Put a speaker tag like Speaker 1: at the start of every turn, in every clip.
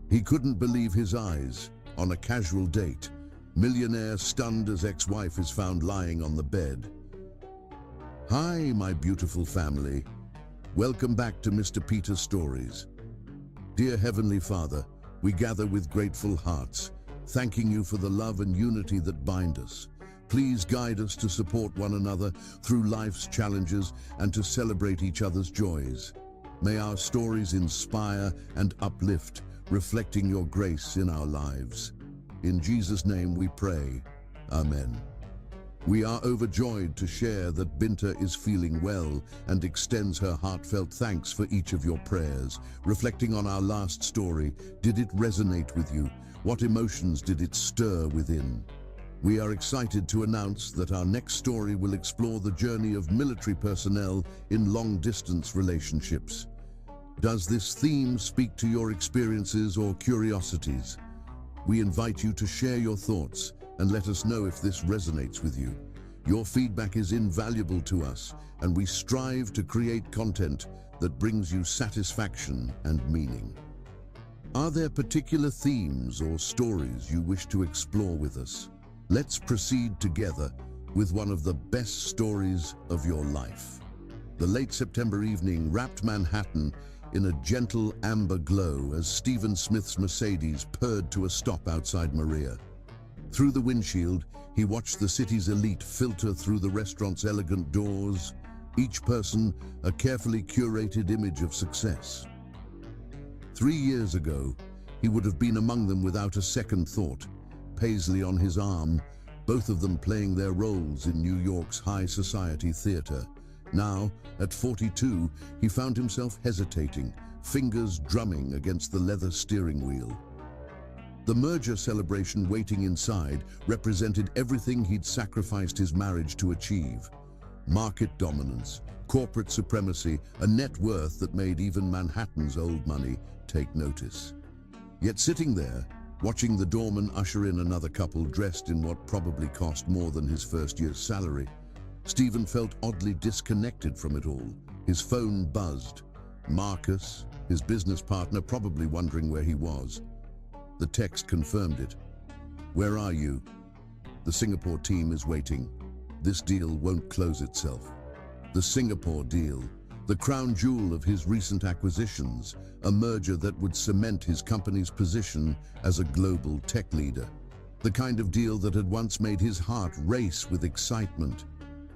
Speaker 1: He couldn't believe his eyes. On a casual date, millionaire stunned as ex-wife is found lying on the bed. Hi, my beautiful family. Welcome back to Mr. Peter's Stories. Dear Heavenly Father, we gather with grateful hearts, thanking you for the love and unity that bind us. Please guide us to support one another through life's challenges and to celebrate each other's joys. May our stories inspire and uplift, reflecting your grace in our lives. In Jesus' name we pray. Amen. We are overjoyed to share that Binta is feeling well and extends her heartfelt thanks for each of your prayers. Reflecting on our last story, did it resonate with you? What emotions did it stir within? We are excited to announce that our next story will explore the journey of military personnel in long-distance relationships. Does this theme speak to your experiences or curiosities? We invite you to share your thoughts and let us know if this resonates with you. Your feedback is invaluable to us, and we strive to create content that brings you satisfaction and meaning. Are there particular themes or stories you wish to explore with us? Let's proceed together with one of the best stories of your life. The late September evening wrapped Manhattan in a gentle amber glow as Stephen Smith's Mercedes purred to a stop outside Maria. Through the windshield, he watched the city's elite filter through the restaurant's elegant doors, each person a carefully curated image of success. 3 years ago, he would have been among them without a second thought, Paisley on his arm, both of them playing their roles in New York's high society theater. Now, at 42, he found himself hesitating, fingers drumming against the leather steering wheel. The merger celebration waiting inside represented everything he'd sacrificed his marriage to achieve. Market dominance, corporate supremacy, a net worth that made even Manhattan's old money take notice. Yet sitting there, watching the doorman usher in another couple dressed in what probably cost more than his first year's salary, Stephen felt oddly disconnected from it all. His phone buzzed. Marcus, his business partner, probably wondering where he was. The text confirmed it. "Where are you? The Singapore team is waiting. This deal won't close itself." The Singapore deal, the crown jewel of his recent acquisitions, a merger that would cement his company's position as a global tech leader. The kind of deal that had once made his heart race with excitement.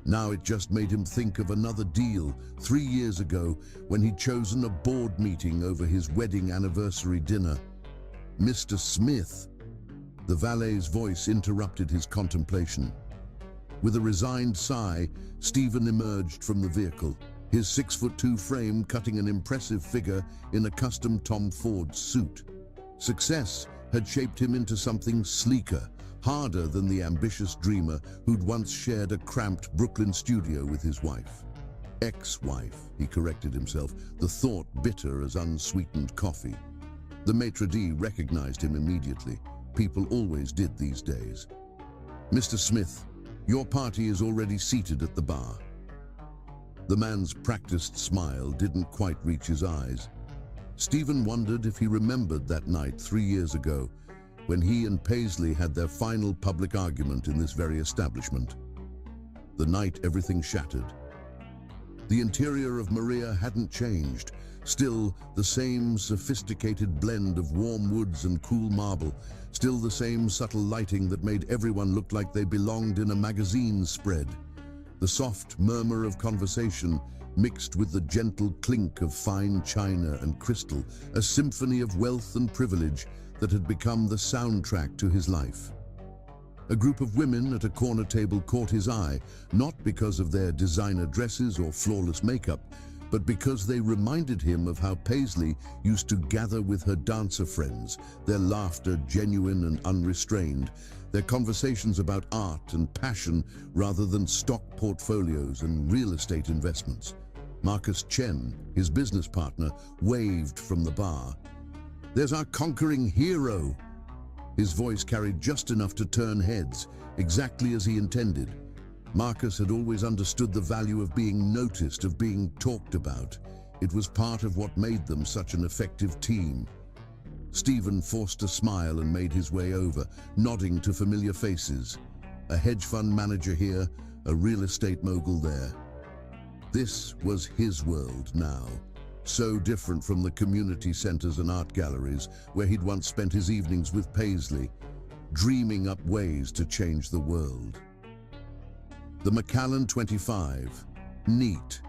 Speaker 1: Now it just made him think of another deal 3 years ago when he'd chosen a board meeting over his wedding anniversary dinner. "Mr. Smith," the valet's voice interrupted his contemplation. With a resigned sigh, Stephen emerged from the vehicle, his 6'2" frame cutting an impressive figure in a custom Tom Ford suit. Success had shaped him into something sleeker, harder than the ambitious dreamer who'd once shared a cramped Brooklyn studio with his wife. Ex-wife, he corrected himself, the thought bitter as unsweetened coffee. The maitre d' recognized him immediately. People always did these days. "Mr. Smith, your party is already seated at the bar." The man's practiced smile didn't quite reach his eyes. Stephen wondered if he remembered that night 3 years ago, when he and Paisley had their final public argument in this very establishment. The night everything shattered. The interior of Maria hadn't changed, still the same sophisticated blend of warm woods and cool marble, still the same subtle lighting that made everyone look like they belonged in a magazine spread. The soft murmur of conversation mixed with the gentle clink of fine china and crystal, a symphony of wealth and privilege that had become the soundtrack to his life. A group of women at a corner table caught his eye, not because of their designer dresses or flawless makeup, but because they reminded him of how Paisley used to gather with her dancer friends, their laughter genuine and unrestrained, their conversations about art and passion rather than stock portfolios and real estate investments. Marcus Chen, his business partner, waved from the bar. "There's our conquering hero!" His voice carried just enough to turn heads, exactly as he intended. Marcus had always understood the value of being noticed, of being talked about. It was part of what made them such an effective team. Stephen forced a smile and made his way over, nodding to familiar faces. A hedge fund manager here, a real estate mogul there. This was his world now, so different from the community centers and art galleries where he'd once spent his evenings with Paisley, dreaming up ways to change the world. The Macallan 25. Neat.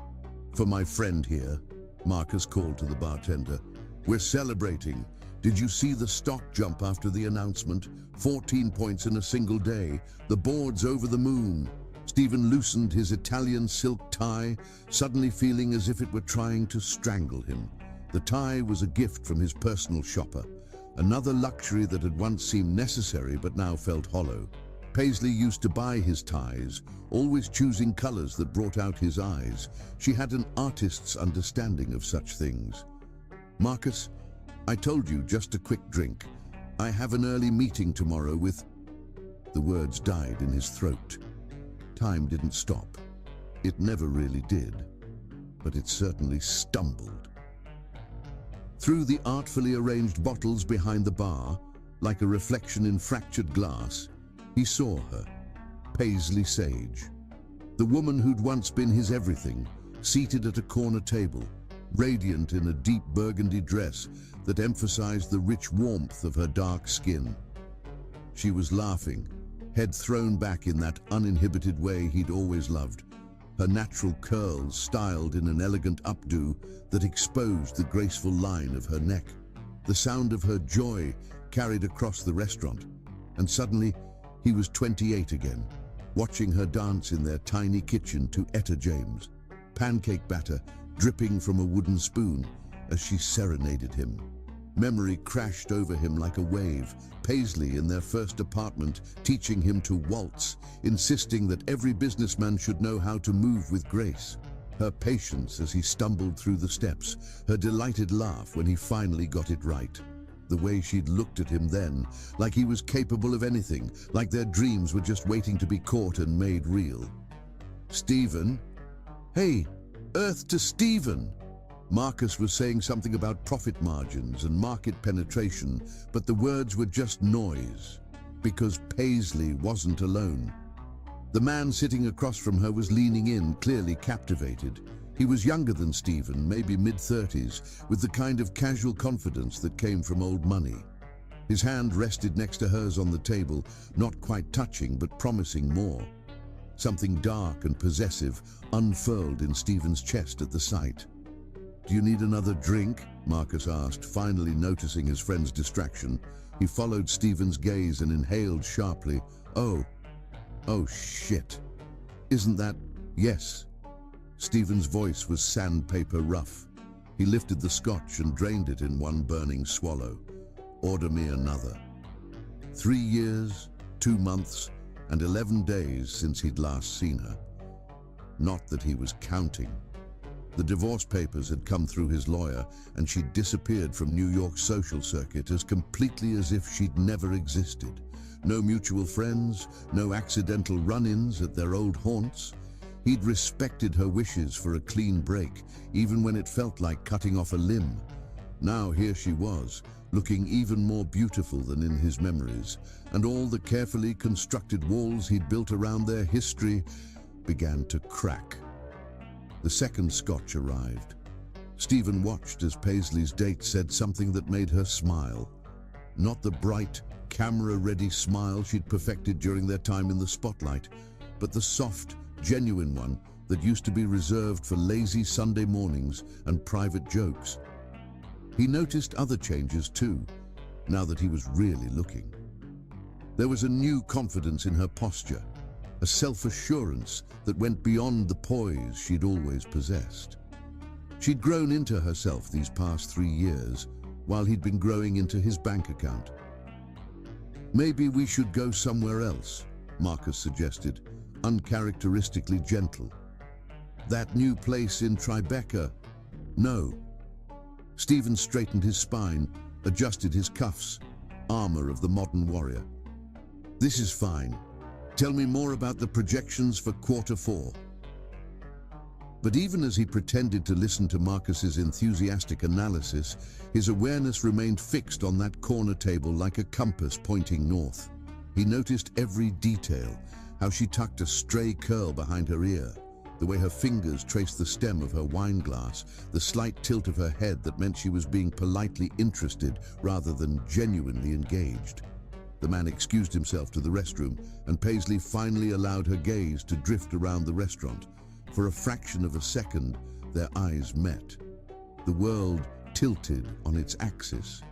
Speaker 1: For my friend here, Marcus called to the bartender. We're celebrating. Did you see the stock jump after the announcement? 14 points in a single day. The board's over the moon. Stephen loosened his Italian silk tie, suddenly feeling as if it were trying to strangle him. The tie was a gift from his personal shopper, another luxury that had once seemed necessary but now felt hollow. Paisley used to buy his ties, always choosing colors that brought out his eyes. She had an artist's understanding of such things. Marcus, I told you, just a quick drink. I have an early meeting tomorrow with... The words died in his throat. Time didn't stop. It never really did, but it certainly stumbled. Through the artfully arranged bottles behind the bar, like a reflection in fractured glass, he saw her, Paisley Sage. The woman who'd once been his everything, seated at a corner table, radiant in a deep burgundy dress that emphasized the rich warmth of her dark skin. She was laughing, head thrown back in that uninhibited way he'd always loved, her natural curls styled in an elegant updo that exposed the graceful line of her neck. The sound of her joy carried across the restaurant, and suddenly he was 28 again, watching her dance in their tiny kitchen to Etta James, pancake batter dripping from a wooden spoon as she serenaded him. Memory crashed over him like a wave. Paisley in their first apartment, teaching him to waltz, insisting that every businessman should know how to move with grace. Her patience as he stumbled through the steps, her delighted laugh when he finally got it right. The way she'd looked at him then, like he was capable of anything, like their dreams were just waiting to be caught and made real. Stephen? Hey, Earth to Stephen! Marcus was saying something about profit margins and market penetration, but the words were just noise, because Paisley wasn't alone. The man sitting across from her was leaning in, clearly captivated. He was younger than Stephen, maybe mid-30s, with the kind of casual confidence that came from old money. His hand rested next to hers on the table, not quite touching, but promising more. Something dark and possessive unfurled in Stephen's chest at the sight. "Do you need another drink?" Marcus asked, finally noticing his friend's distraction. He followed Stephen's gaze and inhaled sharply. Oh shit. Isn't that... Yes. Stephen's voice was sandpaper rough. He lifted the scotch and drained it in one burning swallow. "Order me another." 3 years, 2 months, and 11 days since he'd last seen her. Not that he was counting. The divorce papers had come through his lawyer, and she'd disappeared from New York's social circuit as completely as if she'd never existed. No mutual friends, no accidental run-ins at their old haunts. He'd respected her wishes for a clean break, even when it felt like cutting off a limb. Now here she was, looking even more beautiful than in his memories, and all the carefully constructed walls he'd built around their history began to crack. The second scotch arrived. Stephen watched as Paisley's date said something that made her smile. Not the bright, camera-ready smile she'd perfected during their time in the spotlight, but the soft, genuine one that used to be reserved for lazy Sunday mornings and private jokes. He noticed other changes too, now that he was really looking. There was a new confidence in her posture, a self-assurance that went beyond the poise she'd always possessed. She'd grown into herself these past 3 years, while he'd been growing into his bank account. "Maybe we should go somewhere else," Marcus suggested, uncharacteristically gentle. "That new place in Tribeca?" "No." Stephen straightened his spine, adjusted his cuffs, armor of the modern warrior. "This is fine. Tell me more about the projections for Q4. But even as he pretended to listen to Marcus's enthusiastic analysis, his awareness remained fixed on that corner table like a compass pointing north. He noticed every detail, how she tucked a stray curl behind her ear, the way her fingers traced the stem of her wine glass, the slight tilt of her head that meant she was being politely interested rather than genuinely engaged. The man excused himself to the restroom, and Paisley finally allowed her gaze to drift around the restaurant. For a fraction of a second, their eyes met. The world tilted on its axis.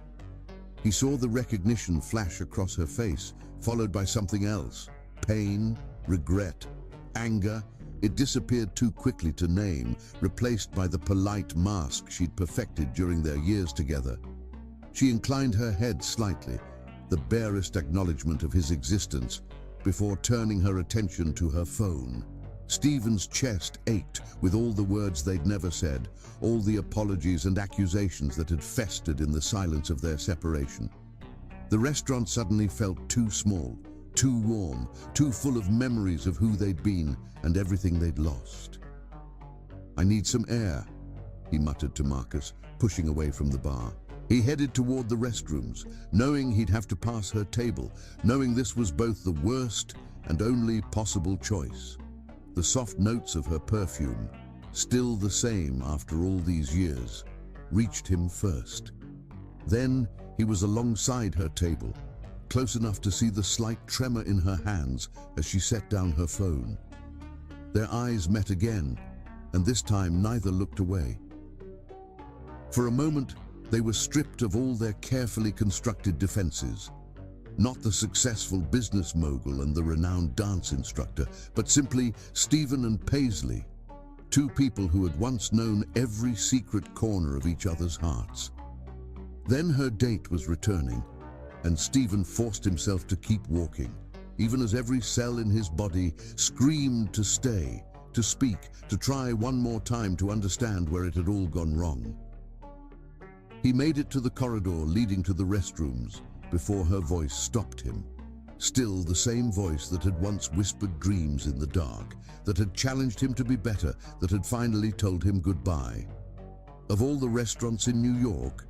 Speaker 1: He saw the recognition flash across her face, followed by something else. Pain, regret, anger. It disappeared too quickly to name, replaced by the polite mask she'd perfected during their years together. She inclined her head slightly, the barest acknowledgement of his existence, before turning her attention to her phone. Stephen's chest ached with all the words they'd never said, all the apologies and accusations that had festered in the silence of their separation. The restaurant suddenly felt too small, too warm, too full of memories of who they'd been and everything they'd lost. "I need some air," he muttered to Marcus, pushing away from the bar. He headed toward the restrooms, knowing he'd have to pass her table, knowing this was both the worst and only possible choice. The soft notes of her perfume, still the same after all these years, reached him first. Then he was alongside her table, close enough to see the slight tremor in her hands as she set down her phone. Their eyes met again, and this time neither looked away. For a moment, they were stripped of all their carefully constructed defenses. Not the successful business mogul and the renowned dance instructor, but simply Stephen and Paisley, two people who had once known every secret corner of each other's hearts. Then her date was returning, and Stephen forced himself to keep walking, even as every cell in his body screamed to stay, to speak, to try one more time to understand where it had all gone wrong. He made it to the corridor leading to the restrooms before her voice stopped him. Still the same voice that had once whispered dreams in the dark, that had challenged him to be better, that had finally told him goodbye. "Of all the restaurants in New York,"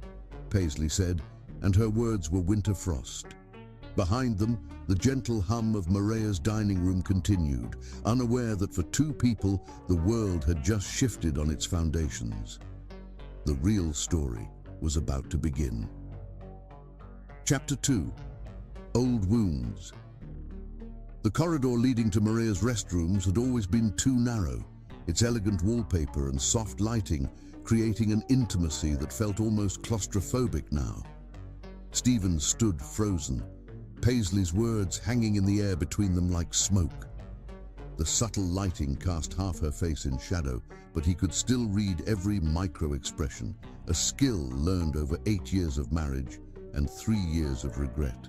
Speaker 1: Paisley said, and her words were winter frost. Behind them, the gentle hum of Millionaire'S dining room continued, unaware that for two people, the world had just shifted on its foundations. The real story was about to begin. Chapter 2. Old Wounds. The corridor leading to Millionaire'S restrooms had always been too narrow, its elegant wallpaper and soft lighting creating an intimacy that felt almost claustrophobic now. Stephen stood frozen, Paisley's words hanging in the air between them like smoke. The subtle lighting cast half her face in shadow, but he could still read every micro-expression, a skill learned over 8 years of marriage and 3 years of regret.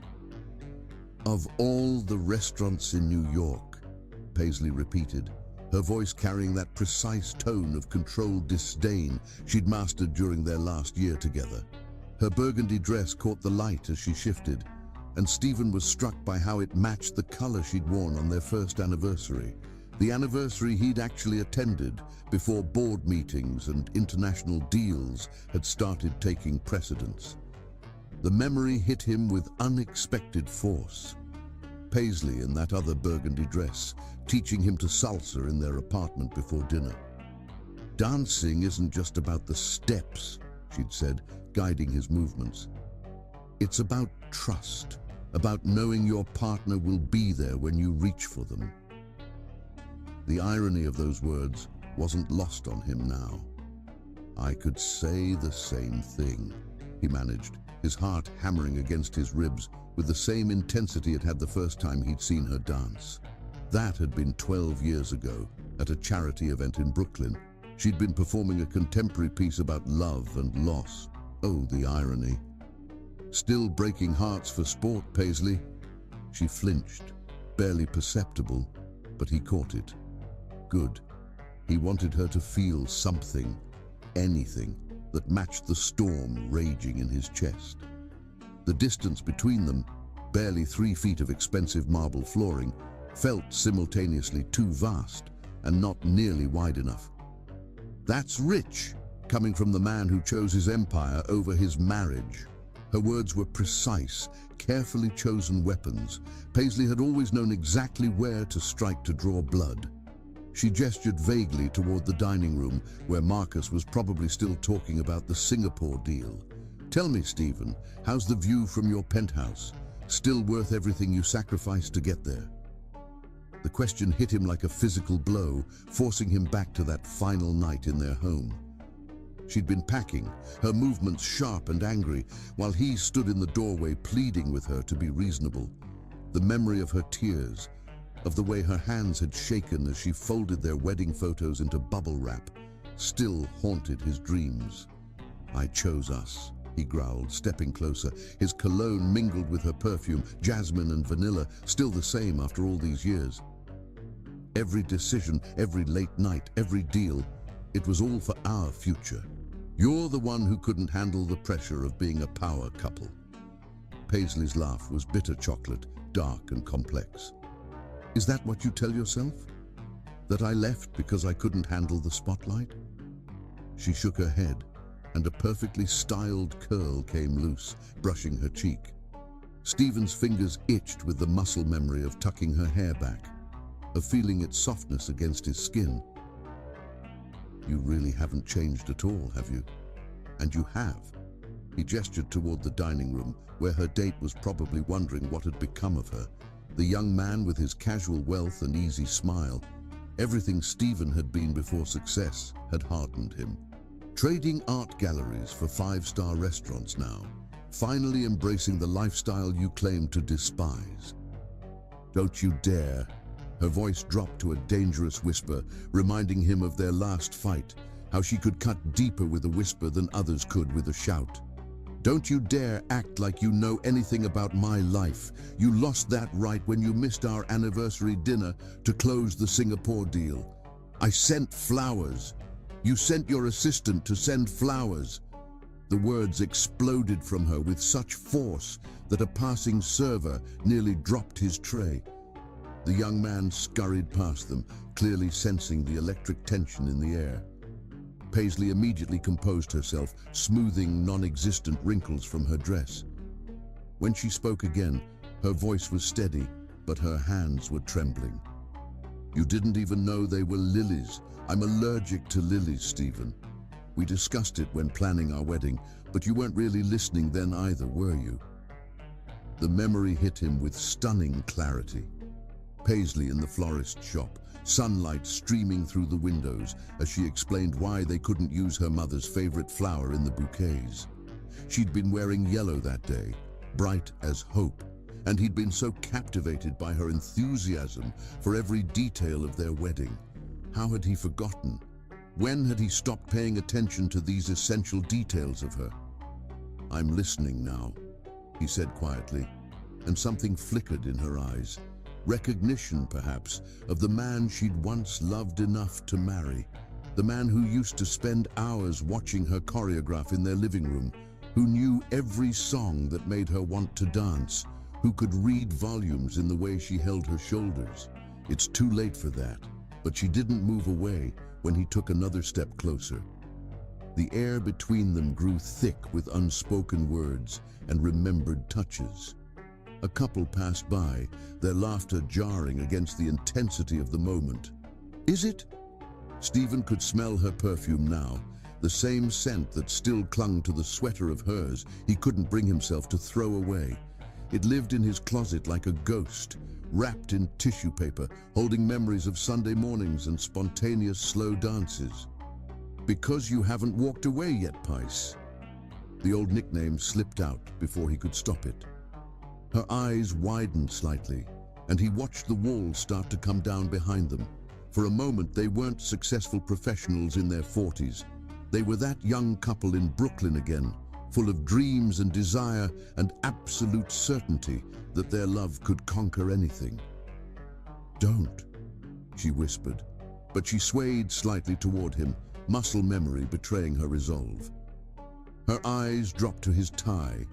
Speaker 1: "Of all the restaurants in New York," Paisley repeated, her voice carrying that precise tone of controlled disdain she'd mastered during their last year together. Her burgundy dress caught the light as she shifted, and Stephen was struck by how it matched the color she'd worn on their first anniversary, the anniversary he'd actually attended before board meetings and international deals had started taking precedence. The memory hit him with unexpected force. Paisley in that other burgundy dress, teaching him to salsa in their apartment before dinner. "Dancing isn't just about the steps," she'd said, guiding his movements. "It's about trust, about knowing your partner will be there when you reach for them." The irony of those words wasn't lost on him now. "I could say the same thing," he managed, his heart hammering against his ribs with the same intensity it had the first time he'd seen her dance. That had been 12 years ago, at a charity event in Brooklyn. She'd been performing a contemporary piece about love and loss. Oh, the irony. "Still breaking hearts for sport, Paisley?" She flinched, barely perceptible, but he caught it. Good. He wanted her to feel something, anything, that matched the storm raging in his chest. The distance between them, barely 3 feet of expensive marble flooring, felt simultaneously too vast and not nearly wide enough. That's rich, coming from the man who chose his empire over his marriage. Her words were precise, carefully chosen weapons. Paisley had always known exactly where to strike to draw blood. She gestured vaguely toward the dining room, where Marcus was probably still talking about the Singapore deal. Tell me, Stephen, how's the view from your penthouse? Still worth everything you sacrificed to get there? The question hit him like a physical blow, forcing him back to that final night in their home. She'd been packing, her movements sharp and angry, while he stood in the doorway pleading with her to be reasonable. The memory of her tears, of the way her hands had shaken as she folded their wedding photos into bubble wrap, still haunted his dreams. "I chose us," he growled, stepping closer. His cologne mingled with her perfume, jasmine and vanilla, still the same after all these years. Every decision, every late night, every deal, it was all for our future. You're the one who couldn't handle the pressure of being a power couple. Paisley's laugh was bitter chocolate, dark and complex. Is that what you tell yourself? That I left because I couldn't handle the spotlight? She shook her head, and a perfectly styled curl came loose, brushing her cheek. Stephen's fingers itched with the muscle memory of tucking her hair back, of feeling its softness against his skin. You really haven't changed at all, have you? And you have. He gestured toward the dining room, where her date was probably wondering what had become of her. The young man with his casual wealth and easy smile, everything Stephen had been before success, had hardened him. Trading art galleries for five-star restaurants now, finally embracing the lifestyle you claimed to despise. Don't you dare. Her voice dropped to a dangerous whisper, reminding him of their last fight, how she could cut deeper with a whisper than others could with a shout. Don't you dare act like you know anything about my life. You lost that right when you missed our anniversary dinner to close the Singapore deal. I sent flowers. You sent your assistant to send flowers. The words exploded from her with such force that a passing server nearly dropped his tray. The young man scurried past them, clearly sensing the electric tension in the air. Paisley immediately composed herself, smoothing non-existent wrinkles from her dress. When she spoke again, her voice was steady, but her hands were trembling. You didn't even know they were lilies. I'm allergic to lilies, Stephen. We discussed it when planning our wedding, but you weren't really listening then either, were you? The memory hit him with stunning clarity. Paisley in the florist shop, sunlight streaming through the windows as she explained why they couldn't use her mother's favorite flower in the bouquets. She'd been wearing yellow that day, bright as hope, and he'd been so captivated by her enthusiasm for every detail of their wedding. How had he forgotten? When had he stopped paying attention to these essential details of her? I'm listening now, he said quietly, and something flickered in her eyes. Recognition, perhaps, of the man she'd once loved enough to marry. The man who used to spend hours watching her choreograph in their living room, who knew every song that made her want to dance, who could read volumes in the way she held her shoulders. It's too late for that, but she didn't move away when he took another step closer. The air between them grew thick with unspoken words and remembered touches. A couple passed by, their laughter jarring against the intensity of the moment. Is it? Stephen could smell her perfume now, the same scent that still clung to the sweater of hers he couldn't bring himself to throw away. It lived in his closet like a ghost, wrapped in tissue paper, holding memories of Sunday mornings and spontaneous slow dances. Because you haven't walked away yet, Pice. The old nickname slipped out before he could stop it. Her eyes widened slightly, and he watched the walls start to come down behind them. For a moment, they weren't successful professionals in their 40s. They were that young couple in Brooklyn again, full of dreams and desire and absolute certainty that their love could conquer anything. Don't, she whispered, but she swayed slightly toward him, muscle memory betraying her resolve. Her eyes dropped to his tie,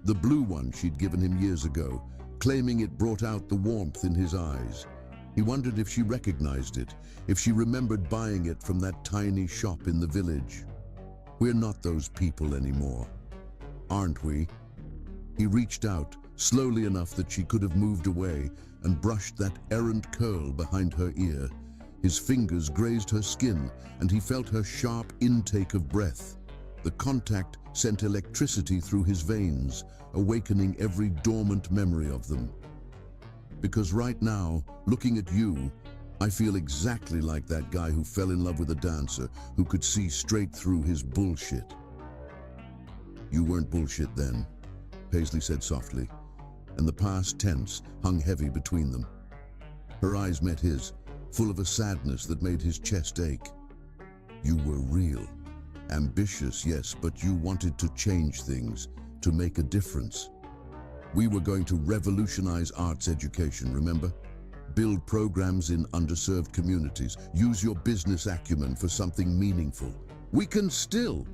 Speaker 1: the blue one she'd given him years ago, claiming it brought out the warmth in his eyes. He wondered if she recognized it, if she remembered buying it from that tiny shop in the village. We're not those people anymore, aren't we? He reached out, slowly enough that she could have moved away, and brushed that errant curl behind her ear. His fingers grazed her skin, and he felt her sharp intake of breath. The contact sent electricity through his veins, awakening every dormant memory of them. Because right now, looking at you, I feel exactly like that guy who fell in love with a dancer who could see straight through his bullshit. You weren't bullshit then, Paisley said softly, and the past tense hung heavy between them. Her eyes met his, full of a sadness that made his chest ache. You were real. Ambitious, yes, but you wanted to change things, to make a difference. We were going to revolutionize arts education, remember? Build programs in underserved communities. Use your business acumen for something meaningful. We can still.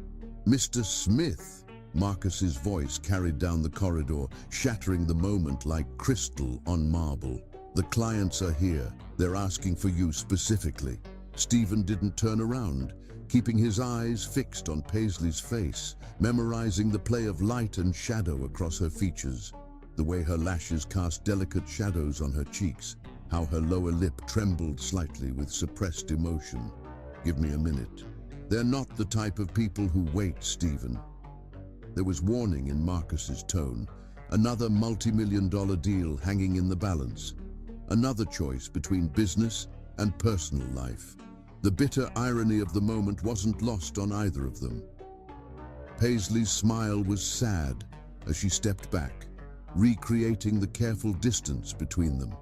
Speaker 1: Mr. Smith, Marcus's voice carried down the corridor, shattering the moment like crystal on marble. The clients are here. They're asking for you specifically. Stephen didn't turn around, keeping his eyes fixed on Paisley's face, memorizing the play of light and shadow across her features, the way her lashes cast delicate shadows on her cheeks, how her lower lip trembled slightly with suppressed emotion. Give me a minute. They're not the type of people who wait, Stephen. There was warning in Marcus's tone, another multi-million-dollar deal hanging in the balance, another choice between business and personal life. The bitter irony of the moment wasn't lost on either of them. Paisley's smile was sad as she stepped back, recreating the careful distance between them.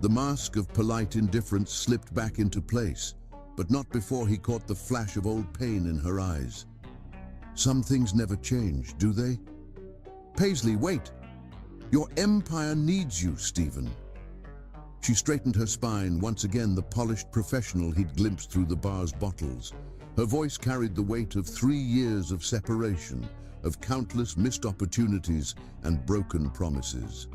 Speaker 1: The mask of polite indifference slipped back into place, but not before he caught the flash of old pain in her eyes. Some things never change, do they? Paisley, wait! Your empire needs you, Stephen. She straightened her spine, once again the polished professional he'd glimpsed through the bar's bottles. Her voice carried the weight of 3 years of separation, of countless missed opportunities and broken promises.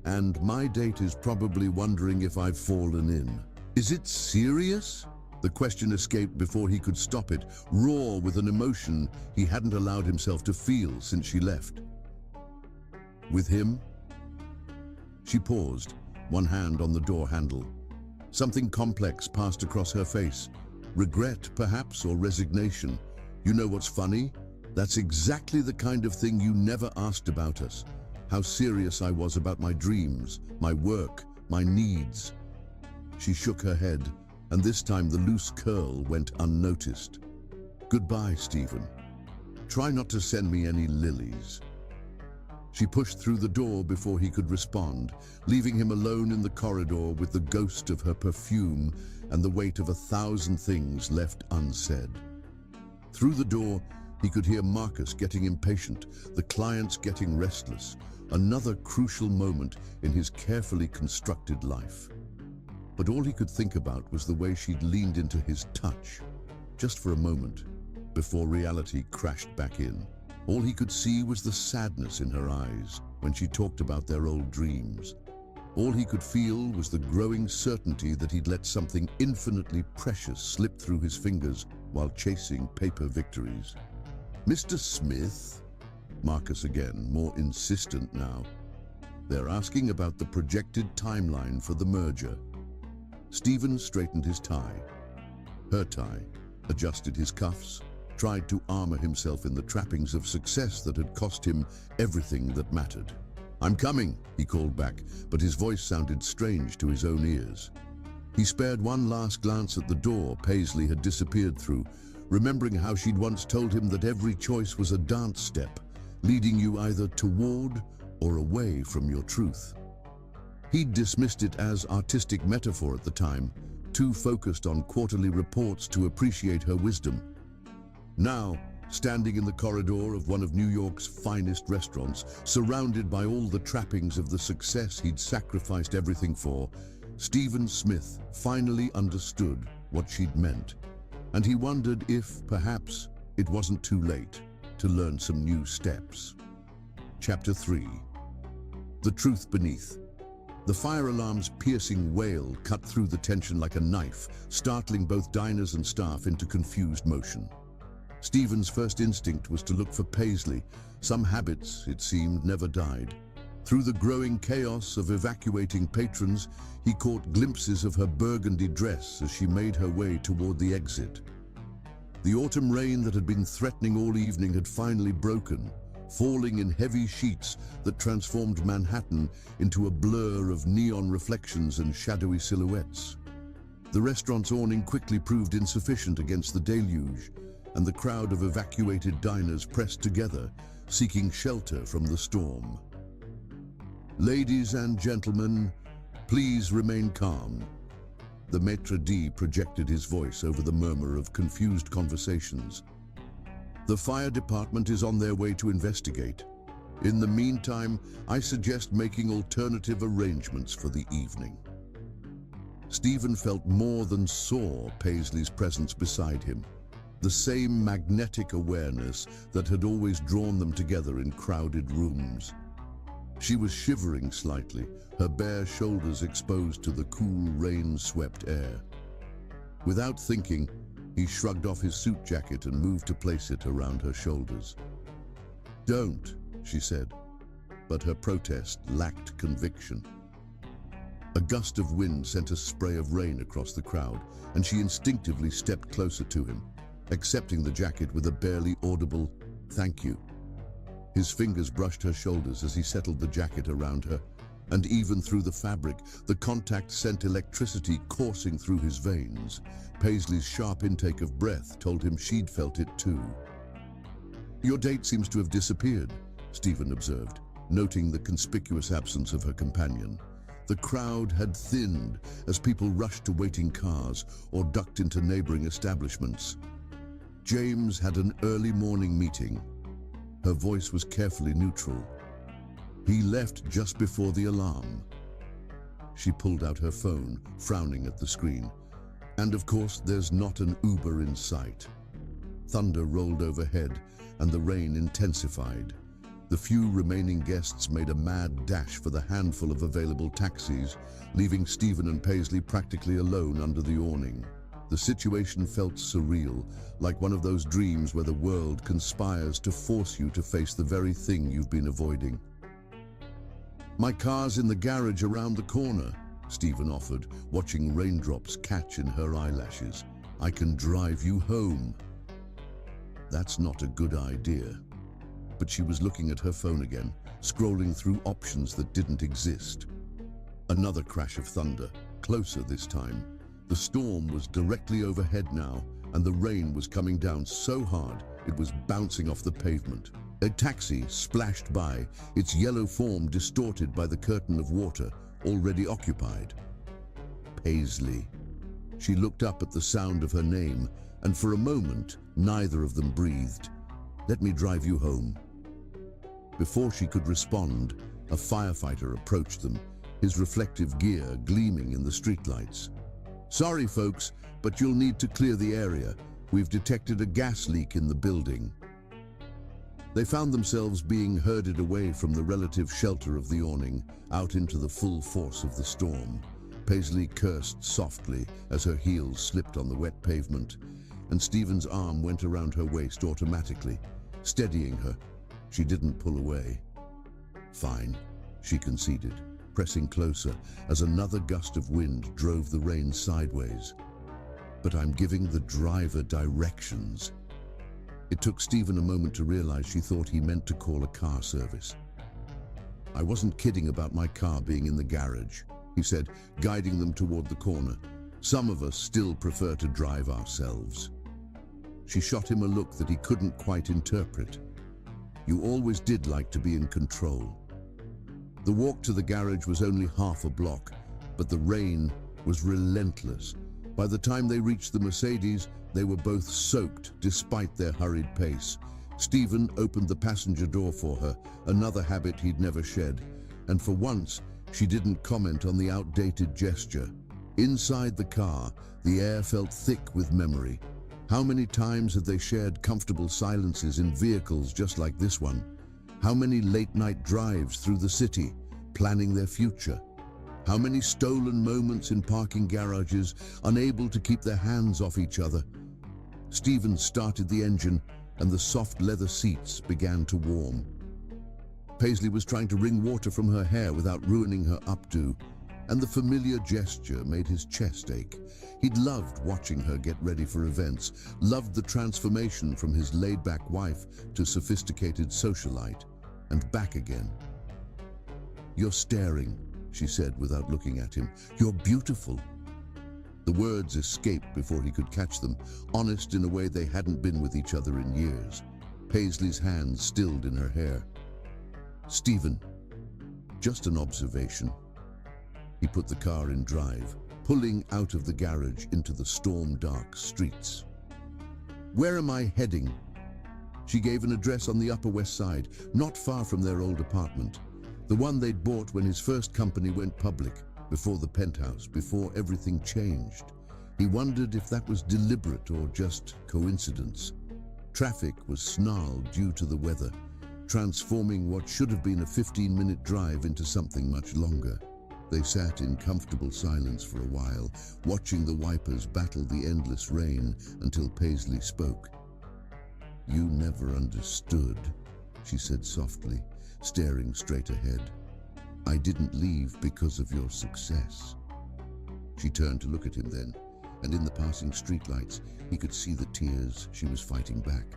Speaker 1: And my date is probably wondering if I've fallen in. Is it serious? The question escaped before he could stop it, raw with an emotion he hadn't allowed himself to feel since she left. With him? She paused, one hand on the door handle. Something complex passed across her face. Regret, perhaps, or resignation. You know what's funny? That's exactly the kind of thing you never asked about us. How serious I was about my dreams, my work, my needs. She shook her head, and this time the loose curl went unnoticed. Goodbye, Stephen. Try not to send me any lilies. She pushed through the door before he could respond, leaving him alone in the corridor with the ghost of her perfume and the weight of 1,000 things left unsaid. Through the door, he could hear Marcus getting impatient, the clients getting restless, another crucial moment in his carefully constructed life. But all he could think about was the way she'd leaned into his touch, just for a moment, before reality crashed back in. All he could see was the sadness in her eyes when she talked about their old dreams. All he could feel was the growing certainty that he'd let something infinitely precious slip through his fingers while chasing paper victories. Mr. Smith? Marcus again, more insistent now. They're asking about the projected timeline for the merger. Stephen straightened his tie, her tie, adjusted his cuffs, tried to armor himself in the trappings of success that had cost him everything that mattered. I'm coming, he called back, but his voice sounded strange to his own ears. He spared one last glance at the door Paisley had disappeared through, remembering how she'd once told him that every choice was a dance step, leading you either toward or away from your truth. He'd dismissed it as artistic metaphor at the time, too focused on quarterly reports to appreciate her wisdom. Now, standing in the corridor of one of New York's finest restaurants, surrounded by all the trappings of the success he'd sacrificed everything for, Stephen Smith finally understood what she'd meant. And he wondered if, perhaps, it wasn't too late to learn some new steps. Chapter 3. The Truth Beneath. The fire alarm's piercing wail cut through the tension like a knife, startling both diners and staff into confused motion. Stephen's first instinct was to look for Paisley. Some habits, it seemed, never died. Through the growing chaos of evacuating patrons, he caught glimpses of her burgundy dress as she made her way toward the exit. The autumn rain that had been threatening all evening had finally broken, falling in heavy sheets that transformed Manhattan into a blur of neon reflections and shadowy silhouettes. The restaurant's awning quickly proved insufficient against the deluge, and the crowd of evacuated diners pressed together, seeking shelter from the storm. "Ladies and gentlemen, please remain calm." The maitre d' projected his voice over the murmur of confused conversations. "The fire department is on their way to investigate. In the meantime, I suggest making alternative arrangements for the evening." Stephen felt more than saw Paisley's presence beside him, the same magnetic awareness that had always drawn them together in crowded rooms. She was shivering slightly, her bare shoulders exposed to the cool, rain-swept air. Without thinking, he shrugged off his suit jacket and moved to place it around her shoulders. "Don't," she said, but her protest lacked conviction. A gust of wind sent a spray of rain across the crowd, and she instinctively stepped closer to him, accepting the jacket with a barely audible "thank you." His fingers brushed her shoulders as he settled the jacket around her, and even through the fabric, the contact sent electricity coursing through his veins. Paisley's sharp intake of breath told him she'd felt it too. "Your date seems to have disappeared," Stephen observed, noting the conspicuous absence of her companion. The crowd had thinned as people rushed to waiting cars or ducked into neighboring establishments. "James had an early morning meeting." Her voice was carefully neutral. "He left just before the alarm." She pulled out her phone, frowning at the screen. "And of course, there's not an Uber in sight." Thunder rolled overhead, and the rain intensified. The few remaining guests made a mad dash for the handful of available taxis, leaving Stephen and Paisley practically alone under the awning. The situation felt surreal, like one of those dreams where the world conspires to force you to face the very thing you've been avoiding. "My car's in the garage around the corner," Stephen offered, watching raindrops catch in her eyelashes. "I can drive you home." That's not a good idea. But she was looking at her phone again, scrolling through options that didn't exist. Another crash of thunder, closer this time. The storm was directly overhead now, and the rain was coming down so hard it was bouncing off the pavement. A taxi splashed by, its yellow form distorted by the curtain of water already occupied. Paisley. She looked up at the sound of her name, and for a moment, neither of them breathed. "Let me drive you home." Before she could respond, a firefighter approached them, his reflective gear gleaming in the streetlights. "Sorry, folks, but you'll need to clear the area. We've detected a gas leak in the building." They found themselves being herded away from the relative shelter of the awning, out into the full force of the storm. Paisley cursed softly as her heels slipped on the wet pavement, and Stephen's arm went around her waist automatically, steadying her. She didn't pull away. "Fine," she conceded, pressing closer as another gust of wind drove the rain sideways. "But I'm giving the driver directions." It took Stephen a moment to realize she thought he meant to call a car service. "I wasn't kidding about my car being in the garage," he said, guiding them toward the corner. "Some of us still prefer to drive ourselves." She shot him a look that he couldn't quite interpret. "You always did like to be in control." The walk to the garage was only half a block, but the rain was relentless. By the time they reached the Mercedes, they were both soaked despite their hurried pace. Stephen opened the passenger door for her, another habit he'd never shed, and for once, she didn't comment on the outdated gesture. Inside the car, the air felt thick with memory. How many times had they shared comfortable silences in vehicles just like this one? How many late-night drives through the city, planning their future? How many stolen moments in parking garages, unable to keep their hands off each other. Stephen started the engine and the soft leather seats began to warm. Paisley was trying to wring water from her hair without ruining her updo, and the familiar gesture made his chest ache. He'd loved watching her get ready for events, loved the transformation from his laid-back wife to sophisticated socialite, and back again. "You're staring," she said without looking at him. "You're beautiful." The words escaped before he could catch them, honest in a way they hadn't been with each other in years. Paisley's hands stilled in her hair. "Stephen, just an observation." He put the car in drive, pulling out of the garage into the storm-dark streets. "Where am I heading?" She gave an address on the Upper West Side, not far from their old apartment. The one they'd bought when his first company went public, before the penthouse, before everything changed. He wondered if that was deliberate or just coincidence. Traffic was snarled due to the weather, transforming what should have been a 15-minute drive into something much longer. They sat in comfortable silence for a while, watching the wipers battle the endless rain until Paisley spoke. "You never understood," she said softly, staring straight ahead. "I didn't leave because of your success." She turned to look at him then, and in the passing streetlights, he could see the tears she was fighting back.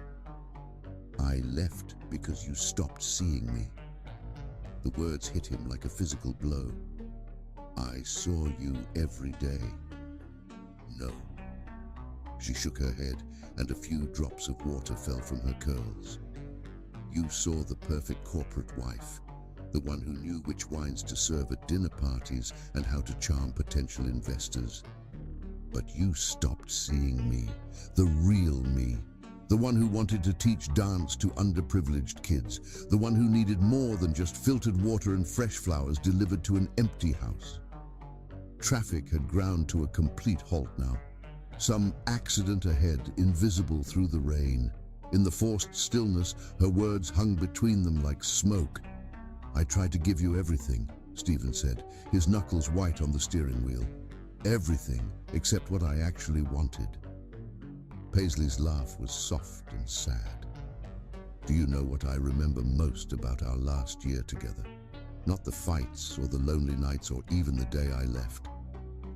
Speaker 1: "I left because you stopped seeing me." The words hit him like a physical blow. "I saw you every day." "No." She shook her head, and a few drops of water fell from her curls. "You saw the perfect corporate wife, the one who knew which wines to serve at dinner parties and how to charm potential investors. But you stopped seeing me, the real me, the one who wanted to teach dance to underprivileged kids, the one who needed more than just filtered water and fresh flowers delivered to an empty house." Traffic had ground to a complete halt now. Some accident ahead, invisible through the rain. In the forced stillness, her words hung between them like smoke. "I tried to give you everything," Stephen said, his knuckles white on the steering wheel. "Everything except what I actually wanted." Paisley's laugh was soft and sad. "Do you know what I remember most about our last year together? Not the fights or the lonely nights or even the day I left.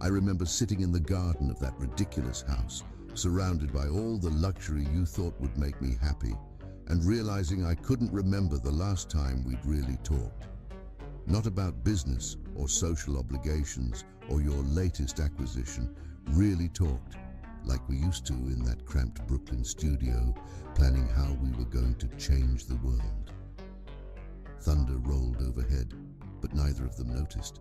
Speaker 1: I remember sitting in the garden of that ridiculous house, surrounded by all the luxury you thought would make me happy, and realizing I couldn't remember the last time we'd really talked. Not about business or social obligations or your latest acquisition, really talked, like we used to in that cramped Brooklyn studio, planning how we were going to change the world." Thunder rolled overhead, but neither of them noticed.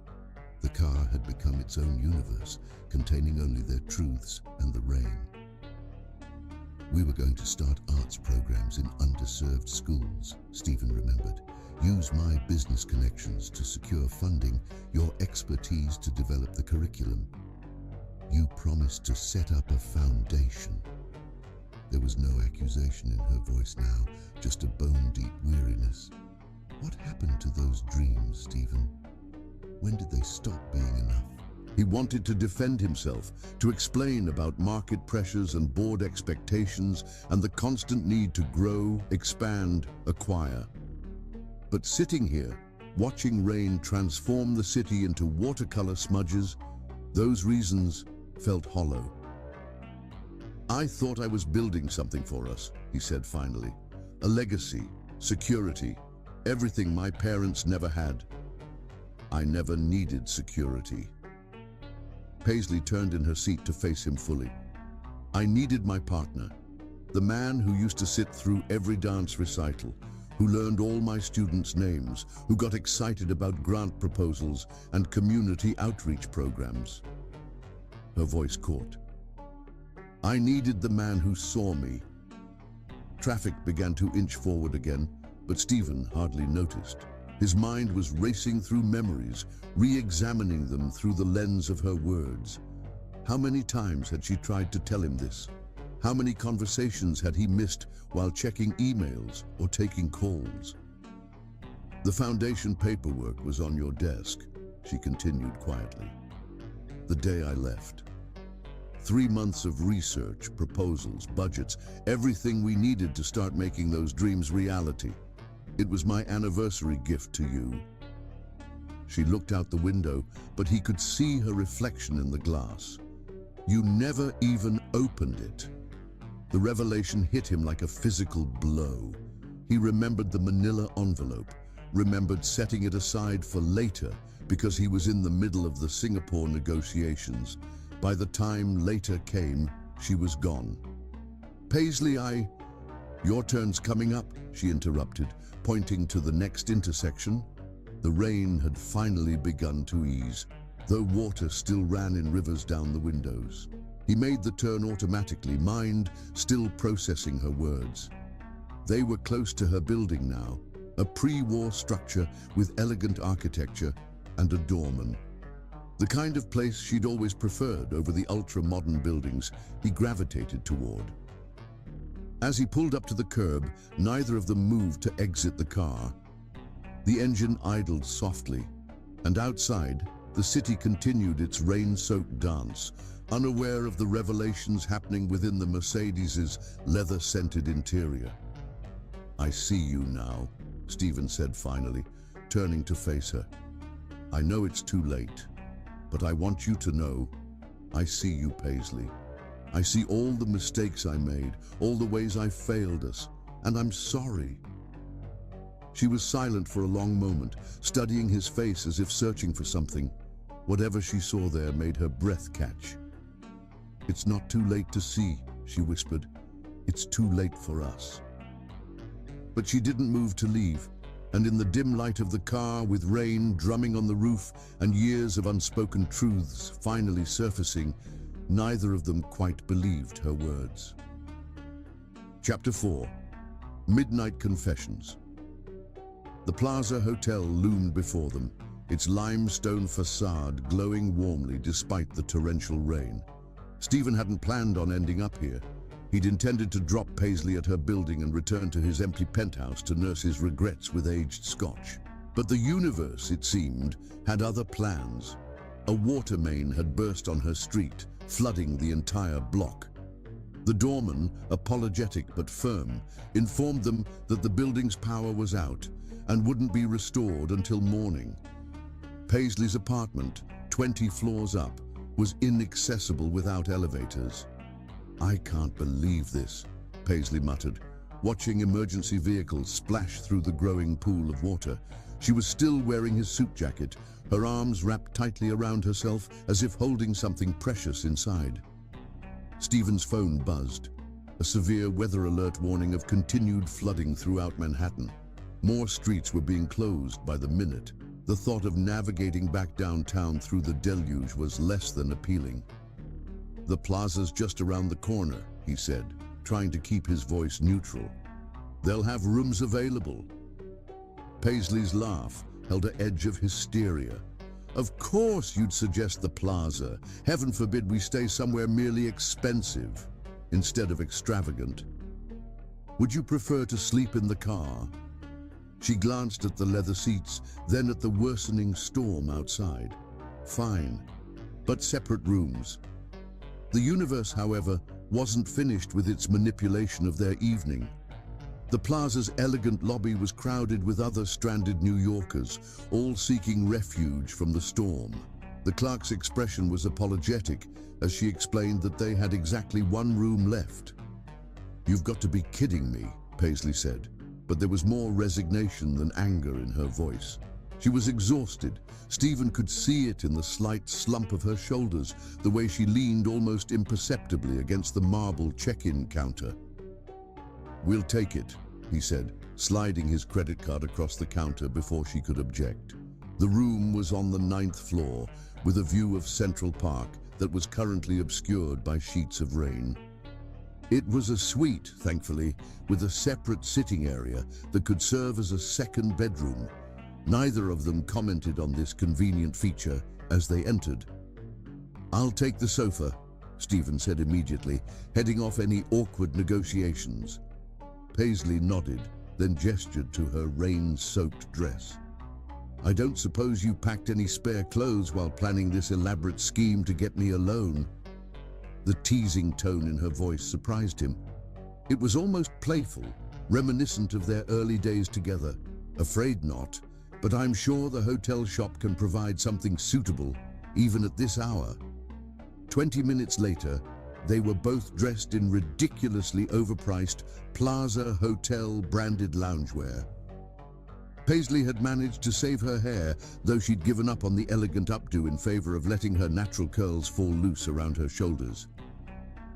Speaker 1: The car had become its own universe, containing only their truths and the rain. "We were going to start arts programs in underserved schools," Stephen remembered. "Use my business connections to secure funding, your expertise to develop the curriculum. You promised to set up a foundation." There was no accusation in her voice now, just a bone-deep weariness. "What happened to those dreams, Stephen? When did they stop being enough?" He wanted to defend himself, to explain about market pressures and board expectations and the constant need to grow, expand, acquire. But sitting here, watching rain transform the city into watercolor smudges, those reasons felt hollow. "I thought I was building something for us," he said finally. "A legacy, security, everything my parents never had. I never needed security." Paisley turned in her seat to face him fully. "I needed my partner, the man who used to sit through every dance recital, who learned all my students' names, who got excited about grant proposals and community outreach programs." Her voice caught. "I needed the man who saw me." Traffic began to inch forward again, but Stephen hardly noticed. His mind was racing through memories, re-examining them through the lens of her words. How many times had she tried to tell him this? How many conversations had he missed while checking emails or taking calls? "The foundation paperwork was on your desk," she continued quietly. The day I left. 3 months of research, proposals, budgets, everything we needed to start making those dreams reality. It was my anniversary gift to you. She looked out the window, but he could see her reflection in the glass. You never even opened it. The revelation hit him like a physical blow. He remembered the manila envelope, remembered setting it aside for later because he was in the middle of the Singapore negotiations. By the time later came, she was gone. Paisley, Your turn's coming up, she interrupted, pointing to the next intersection. The rain had finally begun to ease, though water still ran in rivers down the windows. He made the turn automatically, mind still processing her words. They were close to her building now, a pre-war structure with elegant architecture and a doorman. The kind of place she'd always preferred over the ultra-modern buildings he gravitated toward. As he pulled up to the curb, neither of them moved to exit the car. The engine idled softly, and outside, the city continued its rain-soaked dance, unaware of the revelations happening within the Mercedes's leather-scented interior. I see you now, Stephen said finally, turning to face her. I know it's too late, but I want you to know, I see you, Paisley. I see all the mistakes I made, all the ways I failed us, and I'm sorry. She was silent for a long moment, studying his face as if searching for something. Whatever she saw there made her breath catch. It's not too late to see, she whispered. It's too late for us. But she didn't move to leave, and in the dim light of the car, with rain drumming on the roof and years of unspoken truths finally surfacing, neither of them quite believed her words. Chapter 4. Midnight Confessions. The Plaza Hotel loomed before them, its limestone facade glowing warmly despite the torrential rain. Stephen hadn't planned on ending up here. He'd intended to drop Paisley at her building and return to his empty penthouse to nurse his regrets with aged scotch. But the universe, it seemed, had other plans. A water main had burst on her street, flooding the entire block. The doorman, apologetic but firm, informed them that the building's power was out and wouldn't be restored until morning. Paisley's apartment, 20 floors up, was inaccessible without elevators. I can't believe this, Paisley muttered, watching emergency vehicles splash through the growing pool of water. She was still wearing his suit jacket, her arms wrapped tightly around herself as if holding something precious inside. Stephen's phone buzzed, a severe weather alert warning of continued flooding throughout Manhattan. More streets were being closed by the minute. The thought of navigating back downtown through the deluge was less than appealing. The plaza's just around the corner, he said, trying to keep his voice neutral. They'll have rooms available. Paisley's laugh held an edge of hysteria. Of course you'd suggest the plaza. Heaven forbid we stay somewhere merely expensive instead of extravagant. Would you prefer to sleep in the car? She glanced at the leather seats, then at the worsening storm outside. Fine, but separate rooms. The universe, however, wasn't finished with its manipulation of their evening. The plaza's elegant lobby was crowded with other stranded New Yorkers, all seeking refuge from the storm. The clerk's expression was apologetic as she explained that they had exactly one room left. You've got to be kidding me, Paisley said, but there was more resignation than anger in her voice. She was exhausted. Stephen could see it in the slight slump of her shoulders, the way she leaned almost imperceptibly against the marble check-in counter. We'll take it, he said, sliding his credit card across the counter before she could object. The room was on the 9th floor, with a view of Central Park that was currently obscured by sheets of rain. It was a suite, thankfully, with a separate sitting area that could serve as a second bedroom. Neither of them commented on this convenient feature as they entered. I'll take the sofa, Stephen said immediately, heading off any awkward negotiations. Paisley nodded, then gestured to her rain-soaked dress. I don't suppose you packed any spare clothes while planning this elaborate scheme to get me alone? The teasing tone in her voice surprised him. It was almost playful, reminiscent of their early days together. Afraid not, but I'm sure the hotel shop can provide something suitable, even at this hour. 20 minutes later, they were both dressed in ridiculously overpriced Plaza Hotel branded loungewear. Paisley had managed to save her hair, though she'd given up on the elegant updo in favor of letting her natural curls fall loose around her shoulders.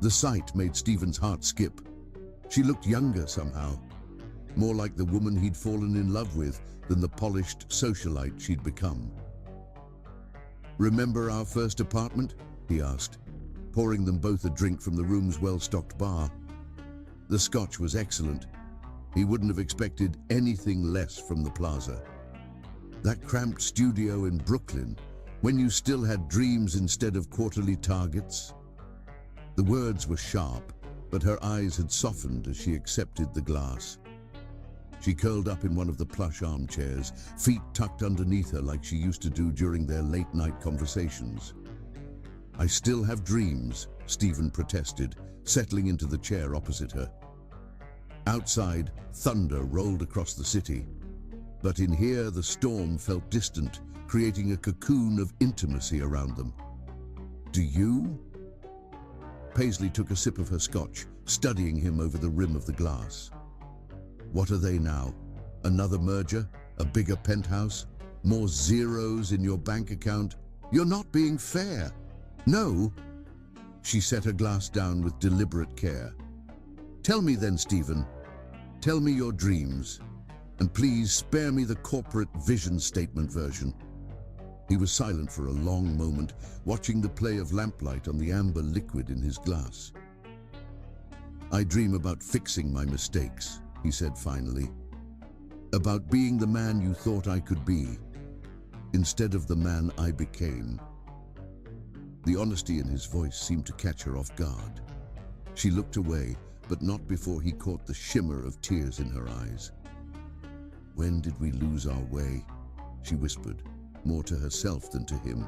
Speaker 1: The sight made Stephen's heart skip. She looked younger somehow, more like the woman he'd fallen in love with than the polished socialite she'd become. "Remember our first apartment?" he asked, pouring them both a drink from the room's well-stocked bar. The scotch was excellent. He wouldn't have expected anything less from the Plaza. That cramped studio in Brooklyn, when you still had dreams instead of quarterly targets? The words were sharp, but her eyes had softened as she accepted the glass. She curled up in one of the plush armchairs, feet tucked underneath her like she used to do during their late-night conversations. "I still have dreams," Stephen protested, settling into the chair opposite her. Outside, thunder rolled across the city, but in here the storm felt distant, creating a cocoon of intimacy around them. "Do you?" Paisley took a sip of her scotch, studying him over the rim of the glass. "What are they now? Another merger? A bigger penthouse? More zeros in your bank account? You're not being fair." "No." She set her glass down with deliberate care. "Tell me then, Stephen. Tell me your dreams. And please spare me the corporate vision statement version." He was silent for a long moment, watching the play of lamplight on the amber liquid in his glass. "I dream about fixing my mistakes," he said finally. "About being the man you thought I could be, instead of the man I became." The honesty in his voice seemed to catch her off guard. She looked away, but not before he caught the shimmer of tears in her eyes. "When did we lose our way?" she whispered, more to herself than to him.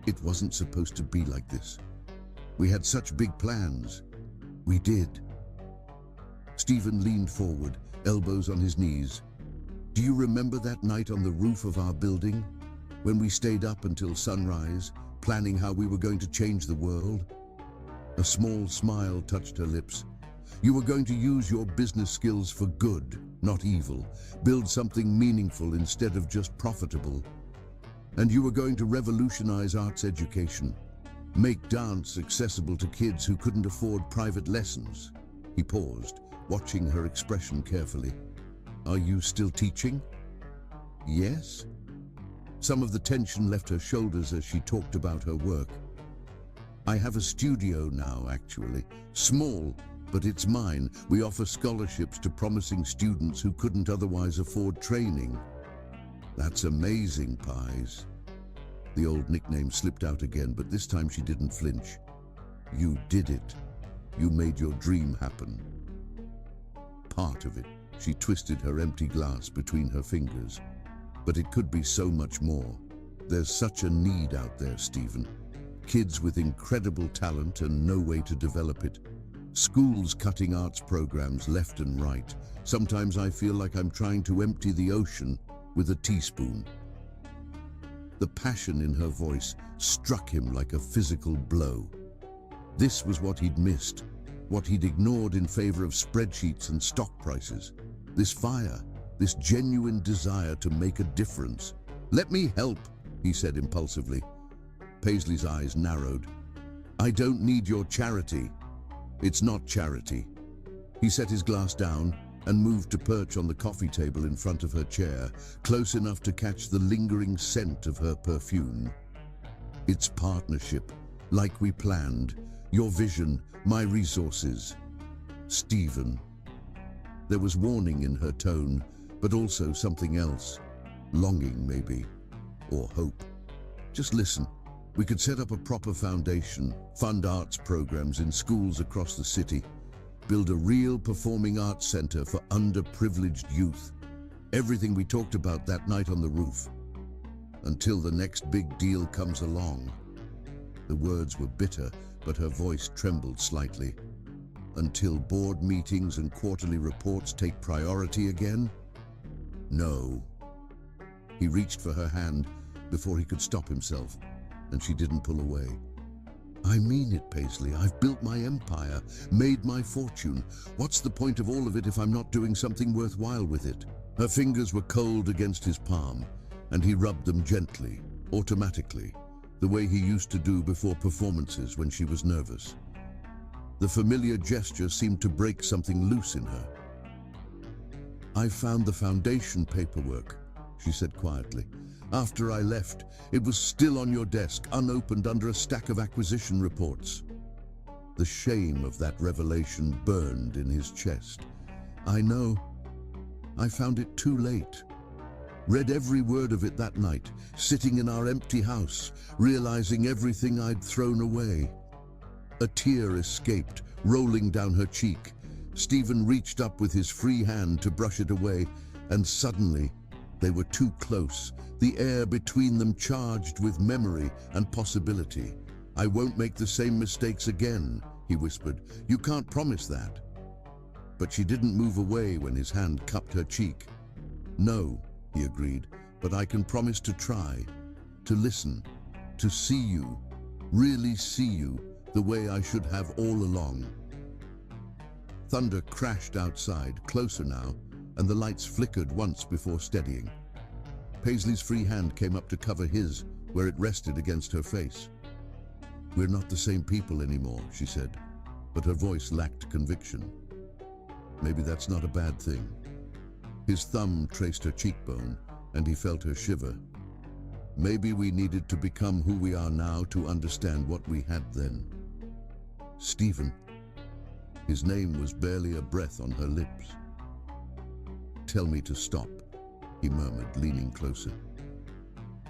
Speaker 1: "It wasn't supposed to be like this. We had such big plans. We did." Stephen leaned forward, elbows on his knees. "Do you remember that night on the roof of our building, when we stayed up until sunrise, planning how we were going to change the world?" A small smile touched her lips. "You were going to use your business skills for good, not evil. Build something meaningful instead of just profitable. And you were going to revolutionize arts education. Make dance accessible to kids who couldn't afford private lessons." He paused, watching her expression carefully. "Are you still teaching?" "Yes." Some of the tension left her shoulders as she talked about her work. "I have a studio now, actually. Small, but it's mine. We offer scholarships to promising students who couldn't otherwise afford training." "That's amazing, Pies." The old nickname slipped out again, but this time she didn't flinch. "You did it. You made your dream happen." "Part of it." She twisted her empty glass between her fingers. "But it could be so much more. There's such a need out there, Stephen. Kids with incredible talent and no way to develop it. Schools cutting arts programs left and right. Sometimes I feel like I'm trying to empty the ocean with a teaspoon." The passion in her voice struck him like a physical blow. This was what he'd missed, what he'd ignored in favor of spreadsheets and stock prices. This fire, this genuine desire to make a difference. "Let me help," he said impulsively. Paisley's eyes narrowed. "I don't need your charity." "It's not charity." He set his glass down and moved to perch on the coffee table in front of her chair, close enough to catch the lingering scent of her perfume. "It's partnership, like we planned. Your vision, my resources. Stephen." There was warning in her tone, but also something else. Longing, maybe. Or hope. "Just listen. We could set up a proper foundation, fund arts programs in schools across the city, build a real performing arts center for underprivileged youth. Everything we talked about that night on the roof. until the next big deal comes along." The words were bitter, but her voice trembled slightly. "Until board meetings and quarterly reports take priority again?" "No." He reached for her hand before he could stop himself, and she didn't pull away. "I mean it, Paisley. I've built my empire, made my fortune. What's the point of all of it if I'm not doing something worthwhile with it?" Her fingers were cold against his palm, and he rubbed them gently, automatically, the way he used to do before performances when she was nervous. The familiar gesture seemed to break something loose in her. "I found the foundation paperwork," she said quietly. "After I left, it was still on your desk, unopened under a stack of acquisition reports." The shame of that revelation burned in his chest. "I know. I found it too late. Read every word of it that night, sitting in our empty house, realizing everything I'd thrown away." A tear escaped, rolling down her cheek. Stephen reached up with his free hand to brush it away, and suddenly they were too close, the air between them charged with memory and possibility. "I won't make the same mistakes again," he whispered. "You can't promise that." But she didn't move away when his hand cupped her cheek. "No," he agreed, "but I can promise to try, to listen, to see you, really see you, the way I should have all along." Thunder crashed outside, closer now, and the lights flickered once before steadying. Paisley's free hand came up to cover his, where it rested against her face. "We're not the same people anymore," she said, but her voice lacked conviction. "Maybe that's not a bad thing." His thumb traced her cheekbone, and he felt her shiver. "Maybe we needed to become who we are now to understand what we had then." "Stephen." His name was barely a breath on her lips. "Tell me to stop," he murmured, leaning closer.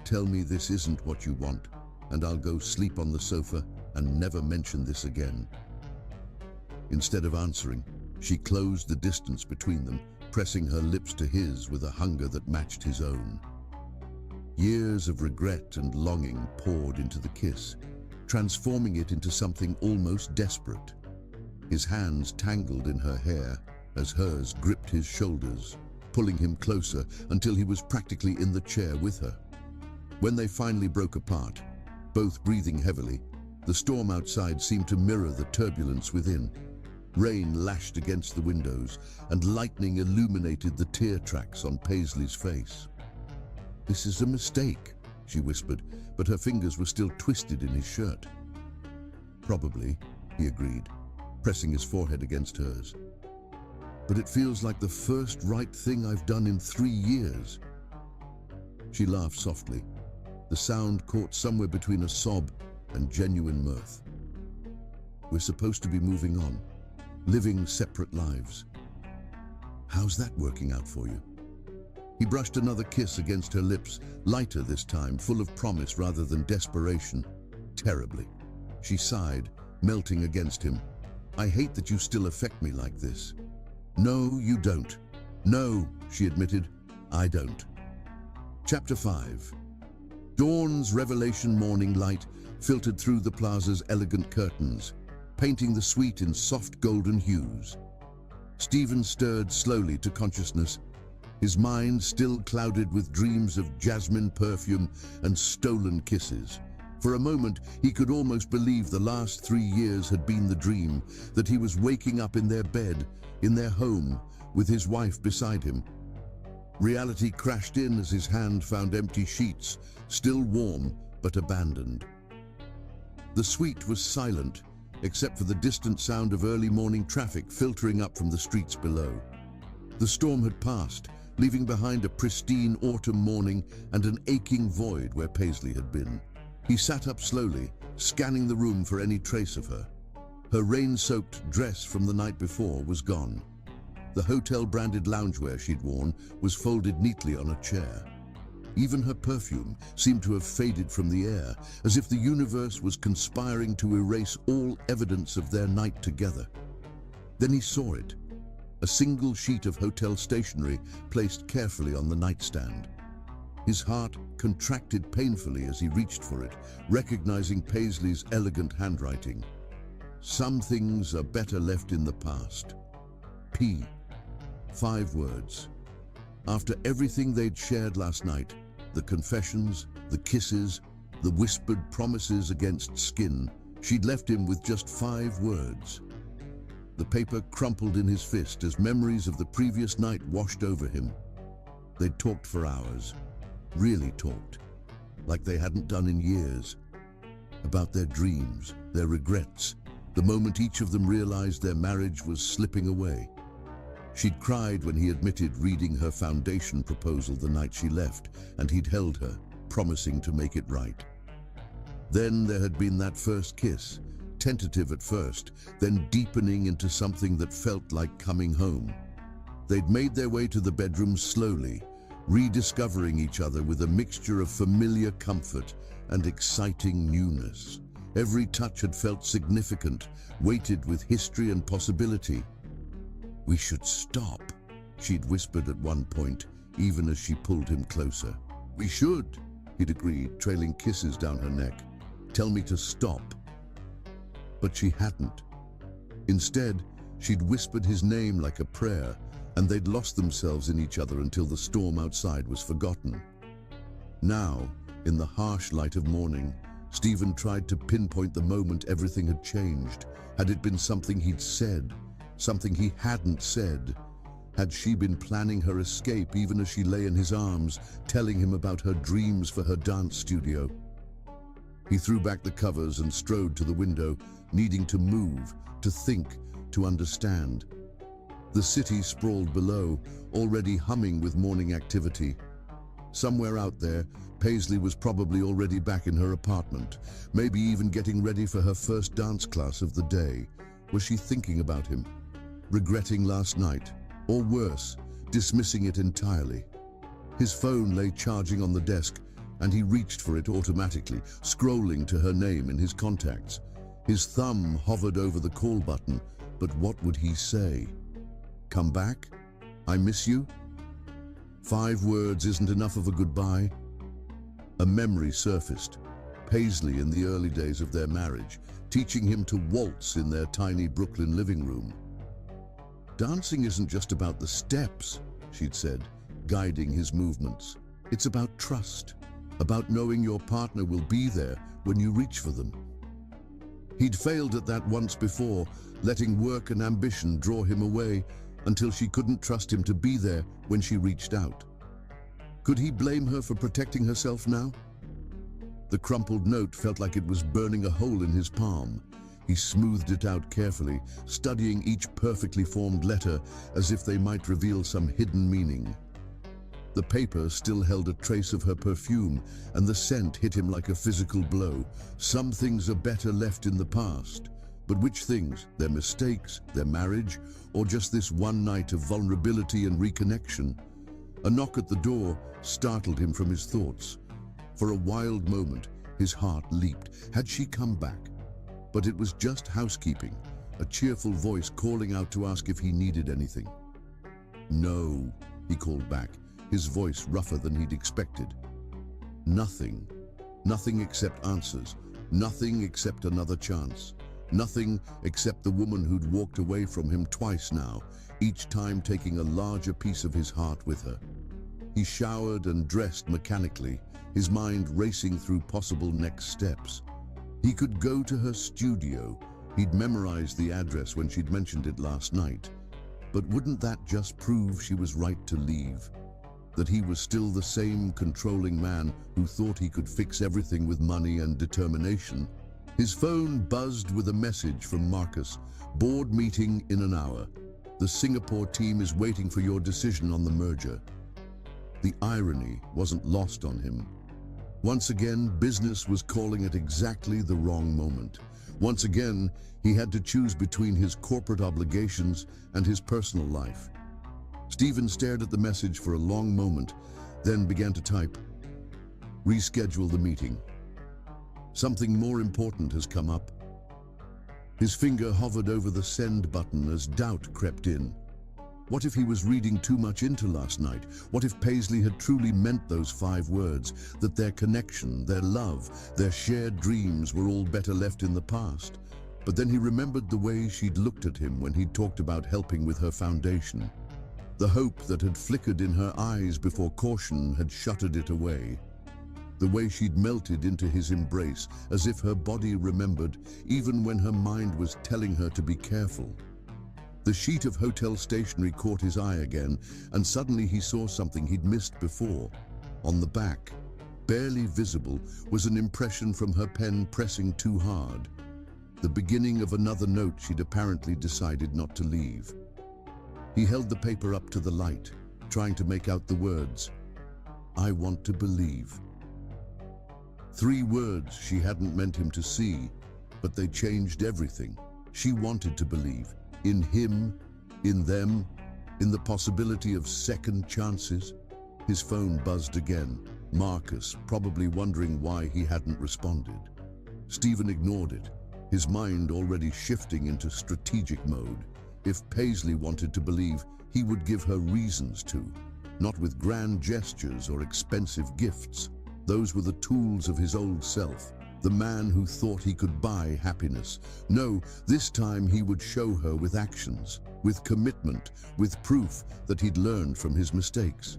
Speaker 1: "Tell me this isn't what you want, and I'll go sleep on the sofa and never mention this again." Instead of answering, she closed the distance between them, pressing her lips to his with a hunger that matched his own. Years of regret and longing poured into the kiss, transforming it into something almost desperate. His hands tangled in her hair as hers gripped his shoulders, pulling him closer until he was practically in the chair with her. When they finally broke apart, both breathing heavily, the storm outside seemed to mirror the turbulence within. Rain lashed against the windows, and lightning illuminated the tear tracks on Paisley's face. "This is a mistake," she whispered, but her fingers were still twisted in his shirt. "Probably," he agreed, pressing his forehead against hers. "But it feels like the first right thing I've done in 3 years." She laughed softly, the sound caught somewhere between a sob and genuine mirth. "We're supposed to be moving on, living separate lives. How's that working out for you?" He brushed another kiss against her lips, lighter this time, full of promise rather than desperation. "Terribly." She sighed, melting against him. "I hate that you still affect me like this." "No, you don't." "No," she admitted, "I don't." Chapter 5. Dawn's revelation morning light filtered through the plaza's elegant curtains, painting the suite in soft golden hues. Stephen stirred slowly to consciousness, his mind still clouded with dreams of jasmine perfume and stolen kisses. For a moment, he could almost believe the last 3 years had been the dream, that he was waking up in their bed, in their home, with his wife beside him. Reality crashed in as his hand found empty sheets, still warm but abandoned. The suite was silent, except for the distant sound of early morning traffic filtering up from the streets below. The storm had passed, leaving behind a pristine autumn morning and an aching void where Paisley had been. He sat up slowly, scanning the room for any trace of her. Her rain-soaked dress from the night before was gone. The hotel-branded loungewear she'd worn was folded neatly on a chair. Even her perfume seemed to have faded from the air, as if the universe was conspiring to erase all evidence of their night together. Then he saw it, a single sheet of hotel stationery placed carefully on the nightstand. His heart contracted painfully as he reached for it, recognizing Paisley's elegant handwriting. Some things are better left in the past. P. 5 words. After everything they'd shared last night, the confessions, the kisses, the whispered promises against skin, she'd left him with just 5 words. The paper crumpled in his fist as memories of the previous night washed over him. They'd talked for hours, really talked, like they hadn't done in years. About their dreams, their regrets, the moment each of them realized their marriage was slipping away. She'd cried when he admitted reading her foundation proposal the night she left, and he'd held her, promising to make it right. Then there had been that first kiss, tentative at first, then deepening into something that felt like coming home. They'd made their way to the bedroom slowly, rediscovering each other with a mixture of familiar comfort and exciting newness. Every touch had felt significant, weighted with history and possibility. "We should stop," she'd whispered at one point, even as she pulled him closer. "We should," he'd agreed, trailing kisses down her neck. "Tell me to stop." But she hadn't. Instead, she'd whispered his name like a prayer, and they'd lost themselves in each other until the storm outside was forgotten. Now, in the harsh light of morning, Stephen tried to pinpoint the moment everything had changed. Had it been something he'd said? Something he hadn't said? Had she been planning her escape even as she lay in his arms, telling him about her dreams for her dance studio? He threw back the covers and strode to the window, needing to move, to think, to understand. The city sprawled below, already humming with morning activity. Somewhere out there, Paisley was probably already back in her apartment, maybe even getting ready for her first dance class of the day. Was she thinking about him? Regretting last night? Or worse, dismissing it entirely? His phone lay charging on the desk, and he reached for it automatically, scrolling to her name in his contacts. His thumb hovered over the call button, but what would he say? "Come back? I miss you?" 5 words isn't enough of a goodbye. A memory surfaced. Paisley in the early days of their marriage, teaching him to waltz in their tiny Brooklyn living room. "Dancing isn't just about the steps," she'd said, guiding his movements. "It's about trust, about knowing your partner will be there when you reach for them." He'd failed at that once before, letting work and ambition draw him away until she couldn't trust him to be there when she reached out. Could he blame her for protecting herself now? The crumpled note felt like it was burning a hole in his palm. He smoothed it out carefully, studying each perfectly formed letter as if they might reveal some hidden meaning. The paper still held a trace of her perfume, and the scent hit him like a physical blow. Some things are better left in the past. But which things? Their mistakes, their marriage, or just this one night of vulnerability and reconnection? A knock at the door startled him from his thoughts. For a wild moment, his heart leaped. Had she come back? But it was just housekeeping, a cheerful voice calling out to ask if he needed anything. "No," he called back, his voice rougher than he'd expected. "Nothing. Nothing except answers. Nothing except another chance. Nothing except the woman who'd walked away from him twice now, each time taking a larger piece of his heart with her." He showered and dressed mechanically, his mind racing through possible next steps. He could go to her studio. He'd memorized the address when she'd mentioned it last night. But wouldn't that just prove she was right to leave? That he was still the same controlling man who thought he could fix everything with money and determination? His phone buzzed with a message from Marcus. "Board meeting in an hour. The Singapore team is waiting for your decision on the merger." The irony wasn't lost on him. Once again, business was calling at exactly the wrong moment. Once again, he had to choose between his corporate obligations and his personal life. Stephen stared at the message for a long moment, then began to type, "Reschedule the meeting. Something more important has come up." His finger hovered over the send button as doubt crept in. What if he was reading too much into last night? What if Paisley had truly meant those 5 words, that their connection, their love, their shared dreams were all better left in the past? But then he remembered the way she'd looked at him when he'd talked about helping with her foundation. The hope that had flickered in her eyes before caution had shuttered it away. The way she'd melted into his embrace, as if her body remembered, even when her mind was telling her to be careful. The sheet of hotel stationery caught his eye again, and suddenly he saw something he'd missed before. On the back, barely visible, was an impression from her pen pressing too hard. The beginning of another note she'd apparently decided not to leave. He held the paper up to the light, trying to make out the words, "I want to believe." 3 words she hadn't meant him to see, but they changed everything. She wanted to believe. In him, in them, in the possibility of second chances. His phone buzzed again. Marcus, probably wondering why he hadn't responded. Stephen ignored it, his mind already shifting into strategic mode. If Paisley wanted to believe, he would give her reasons to, not with grand gestures or expensive gifts. Those were the tools of his old self, the man who thought he could buy happiness. No, this time he would show her with actions, with commitment, with proof that he'd learned from his mistakes.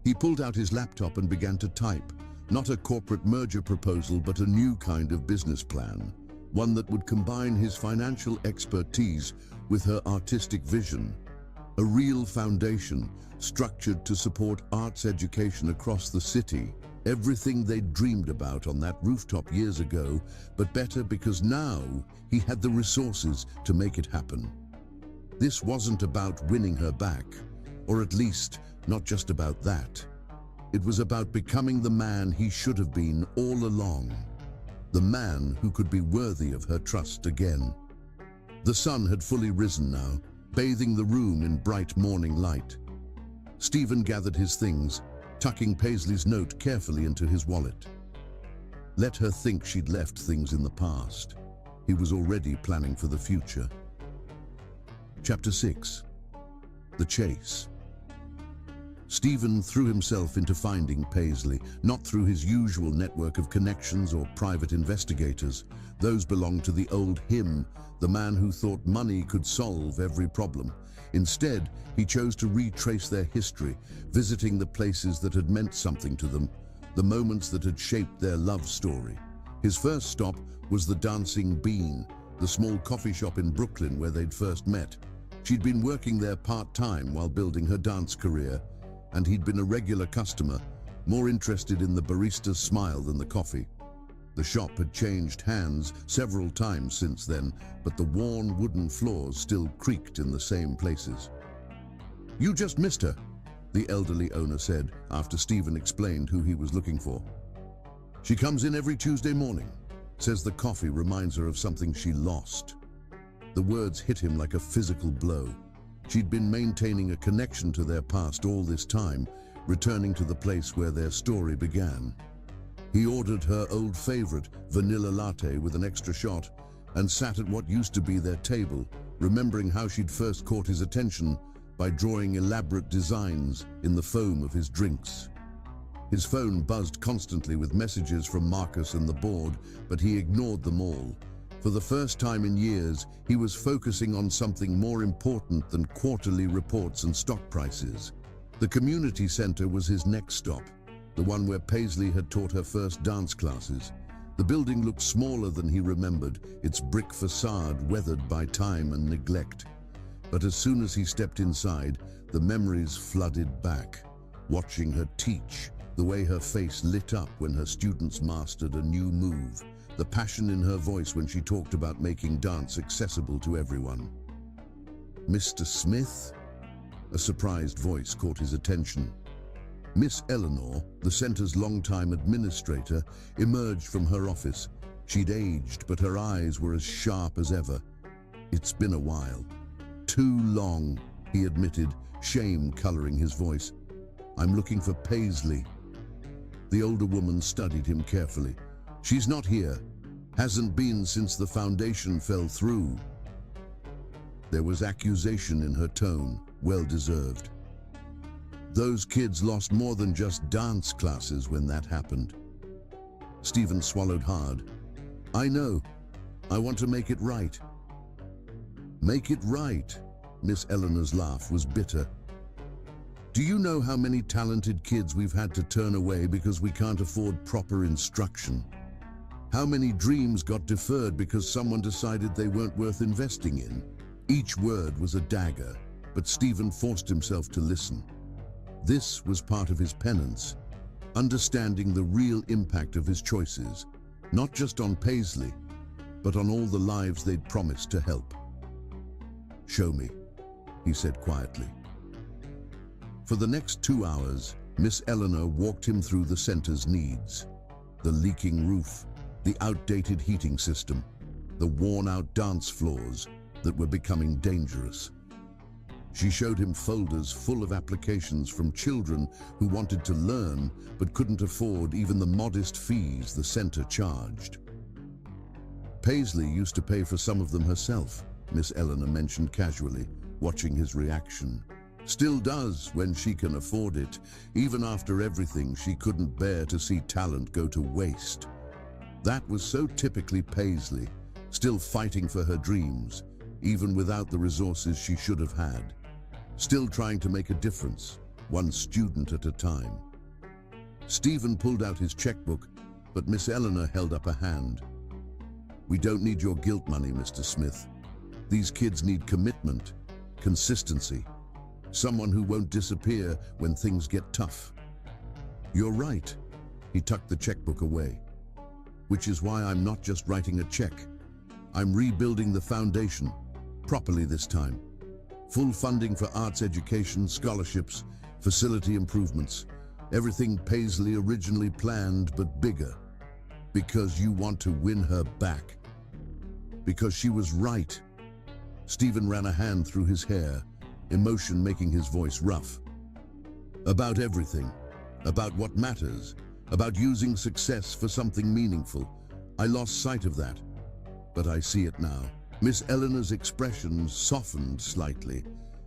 Speaker 1: He pulled out his laptop and began to type, not a corporate merger proposal, but a new kind of business plan, one that would combine his financial expertise with her artistic vision. A real foundation, structured to support arts education across the city. Everything they'd dreamed about on that rooftop years ago, but better because now he had the resources to make it happen. This wasn't about winning her back, or at least not just about that. It was about becoming the man he should have been all along. The man who could be worthy of her trust again. The sun had fully risen now, bathing the room in bright morning light. Stephen gathered his things, tucking Paisley's note carefully into his wallet. Let her think she'd left things in the past. He was already planning for the future. Chapter 6. The Chase. Stephen threw himself into finding Paisley, not through his usual network of connections or private investigators. Those belonged to the old him, the man who thought money could solve every problem. Instead, he chose to retrace their history, visiting the places that had meant something to them, the moments that had shaped their love story. His first stop was the Dancing Bean, the small coffee shop in Brooklyn where they'd first met. She'd been working there part-time while building her dance career, and he'd been a regular customer, more interested in the barista's smile than the coffee. The shop had changed hands several times since then, but the worn wooden floors still creaked in the same places. "You just missed her," the elderly owner said after Stephen explained who he was looking for. "She comes in every Tuesday morning, says the coffee reminds her of something she lost." The words hit him like a physical blow. She'd been maintaining a connection to their past all this time, returning to the place where their story began. He ordered her old favorite, vanilla latte with an extra shot, and sat at what used to be their table, remembering how she'd first caught his attention by drawing elaborate designs in the foam of his drinks. His phone buzzed constantly with messages from Marcus and the board, but he ignored them all. For the first time in years, he was focusing on something more important than quarterly reports and stock prices. The community center was his next stop, the one where Paisley had taught her first dance classes. The building looked smaller than he remembered, its brick facade weathered by time and neglect. But as soon as he stepped inside, the memories flooded back. Watching her teach, the way her face lit up when her students mastered a new move, the passion in her voice when she talked about making dance accessible to everyone. "Mr. Smith?" A surprised voice caught his attention. Miss Eleanor, the center's longtime administrator, emerged from her office. She'd aged, but her eyes were as sharp as ever. "It's been a while." "Too long," he admitted, shame coloring his voice. "I'm looking for Paisley." The older woman studied him carefully. "She's not here. Hasn't been since the foundation fell through." There was accusation in her tone, well deserved. Those kids lost more than just dance classes when that happened. Stephen swallowed hard. I know. I want to make it right. Make it right? Miss Eleanor's laugh was bitter. Do you know how many talented kids we've had to turn away because we can't afford proper instruction? How many dreams got deferred because someone decided they weren't worth investing in? Each word was a dagger, but Stephen forced himself to listen. This was part of his penance, understanding the real impact of his choices, not just on Paisley, but on all the lives they'd promised to help. Show me, he said quietly. For the next 2 hours, Miss Eleanor walked him through the center's needs. The leaking roof, the outdated heating system, the worn-out dance floors that were becoming dangerous. She showed him folders full of applications from children who wanted to learn but couldn't afford even the modest fees the center charged. Paisley used to pay for some of them herself, Miss Eleanor mentioned casually, watching his reaction. Still does when she can afford it, even after everything she couldn't bear to see talent go to waste. That was so typically Paisley, still fighting for her dreams, even without the resources she should have had. Still trying to make a difference, one student at a time. Stephen pulled out his checkbook, but Miss Eleanor held up a hand. We don't need your guilt money, Mr. Smith. These kids need commitment, consistency, someone who won't disappear when things get tough. You're right. He tucked the checkbook away. Which is why I'm not just writing a check. I'm rebuilding the foundation, properly this time. Full funding for arts education, scholarships, facility improvements. Everything Paisley originally planned, but bigger. Because you want to win her back. Because she was right. Stephen ran a hand through his hair, emotion making his voice rough. About everything. About what matters. About using success for something meaningful. I lost sight of that. But I see it now. Miss Eleanor's expression softened slightly.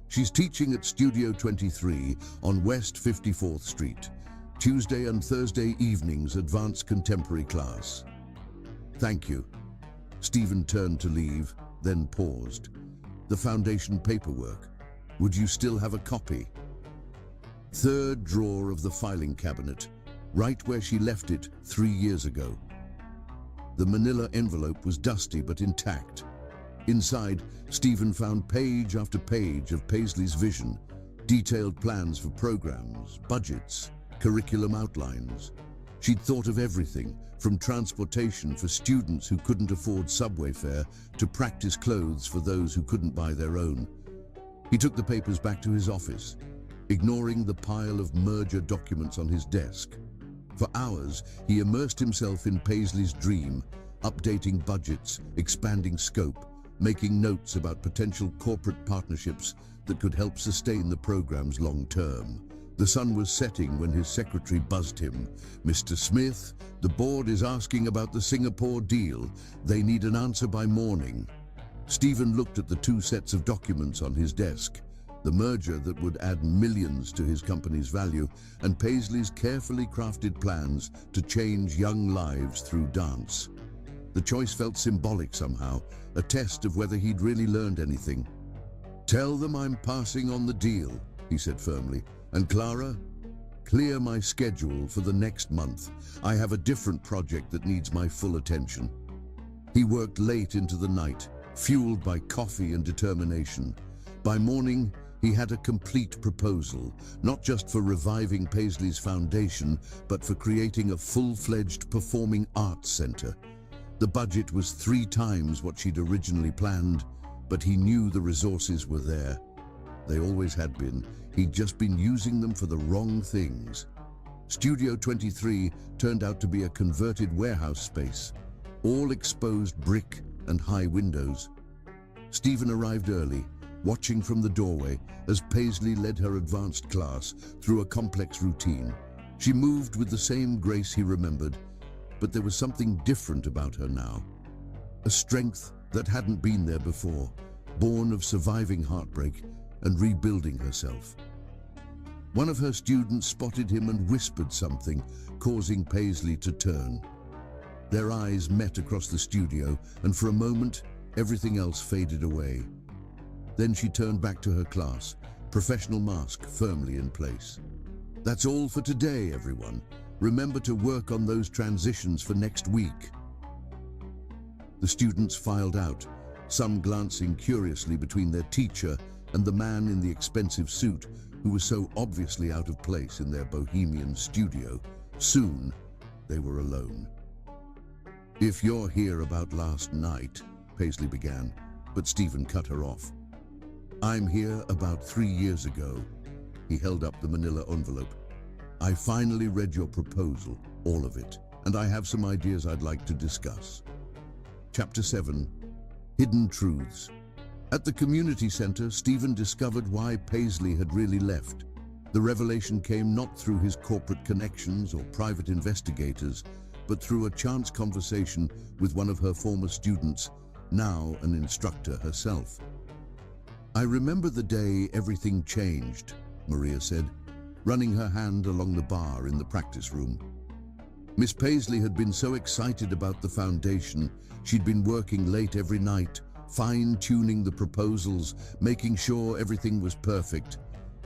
Speaker 1: She's teaching at Studio 23 on West 54th Street. Tuesday and Thursday evenings, advanced contemporary class. Thank you. Stephen turned to leave, then paused. The foundation paperwork. Would you still have a copy? Third drawer of the filing cabinet, right where she left it 3 years ago. The manila envelope was dusty but intact. Inside, Stephen found page after page of Paisley's vision, detailed plans for programs, budgets, curriculum outlines. She'd thought of everything, from transportation for students who couldn't afford subway fare to practice clothes for those who couldn't buy their own. He took the papers back to his office, ignoring the pile of merger documents on his desk. For hours, he immersed himself in Paisley's dream, updating budgets, expanding scope, making notes about potential corporate partnerships that could help sustain the programs long term. The sun was setting when his secretary buzzed him. Mr. Smith, the board is asking about the Singapore deal. They need an answer by morning. Stephen looked at the 2 sets of documents on his desk. The merger that would add millions to his company's value, and Paisley's carefully crafted plans to change young lives through dance. The choice felt symbolic somehow, a test of whether he'd really learned anything. Tell them I'm passing on the deal, he said firmly. And Clara, clear my schedule for the next month. I have a different project that needs my full attention. He worked late into the night, fueled by coffee and determination. By morning, he had a complete proposal, not just for reviving Paisley's foundation, but for creating a full-fledged performing arts center. The budget was 3 times what she'd originally planned, but he knew the resources were there. They always had been. He'd just been using them for the wrong things. Studio 23 turned out to be a converted warehouse space, all exposed brick and high windows. Stephen arrived early, watching from the doorway as Paisley led her advanced class through a complex routine. She moved with the same grace he remembered, but there was something different about her now. A strength that hadn't been there before, born of surviving heartbreak, and rebuilding herself. One of her students spotted him and whispered something, causing Paisley to turn. Their eyes met across the studio, and for a moment, everything else faded away. Then she turned back to her class, professional mask firmly in place. That's all for today, everyone. Remember to work on those transitions for next week. The students filed out, some glancing curiously between their teacher and the man in the expensive suit who was so obviously out of place in their bohemian studio. Soon, they were alone. If you're here about last night, Paisley began, but Stephen cut her off. I'm here about 3 years ago. He held up the manila envelope. I finally read your proposal, all of it, and I have some ideas I'd like to discuss. Chapter 7, Hidden Truths. At the community center, Stephen discovered why Paisley had really left. The revelation came not through his corporate connections or private investigators, but through a chance conversation with one of her former students, now an instructor herself. I remember the day everything changed, Maria said, running her hand along the bar in the practice room. Miss Paisley had been so excited about the foundation, she'd been working late every night, fine-tuning the proposals, making sure everything was perfect.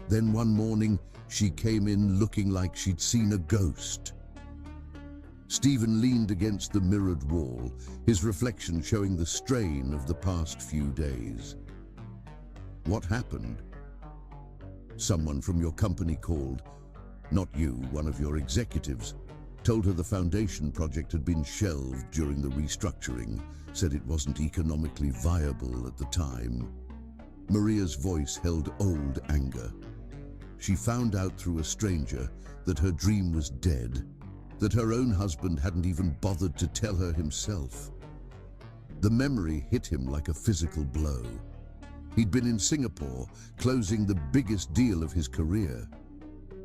Speaker 1: Then one morning, she came in looking like she'd seen a ghost. Stephen leaned against the mirrored wall, his reflection showing the strain of the past few days. What happened? Someone from your company called. Not you, one of your executives. Told her the foundation project had been shelved during the restructuring, said it wasn't economically viable at the time. Maria's voice held old anger. She found out through a stranger that her dream was dead, that her own husband hadn't even bothered to tell her himself. The memory hit him like a physical blow. He'd been in Singapore, closing the biggest deal of his career.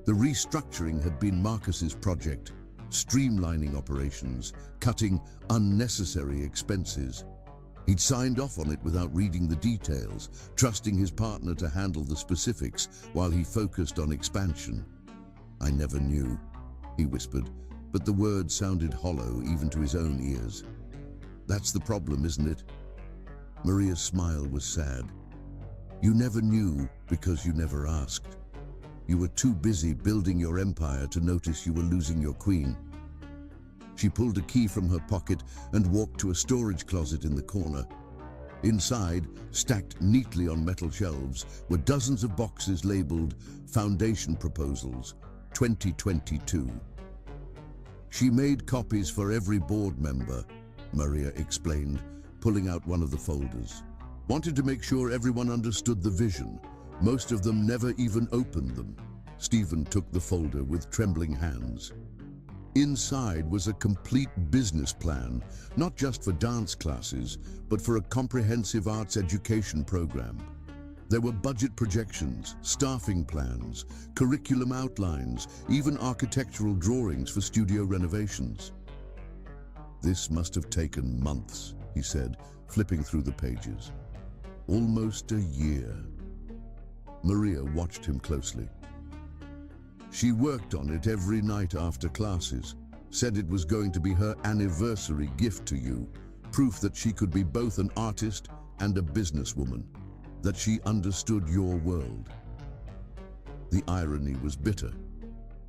Speaker 1: The restructuring had been Marcus's project, streamlining operations, cutting unnecessary expenses. He'd signed off on it without reading the details, trusting his partner to handle the specifics while he focused on expansion. I never knew, he whispered, but the words sounded hollow even to his own ears. That's the problem, isn't it? Maria's smile was sad. You never knew because you never asked. You were too busy building your empire to notice you were losing your queen. She pulled a key from her pocket and walked to a storage closet in the corner. Inside, stacked neatly on metal shelves, were dozens of boxes labeled Foundation Proposals, 2022. She made copies for every board member, Maria explained, pulling out one of the folders. Wanted to make sure everyone understood the vision. Most of them never even opened them. Stephen took the folder with trembling hands. Inside was a complete business plan, not just for dance classes, but for a comprehensive arts education program. There were budget projections, staffing plans, curriculum outlines, even architectural drawings for studio renovations. This must have taken months, he said, flipping through the pages. Almost a year. Maria watched him closely. She worked on it every night after classes, said it was going to be her anniversary gift to you, proof that she could be both an artist and a businesswoman, that she understood your world. The irony was bitter.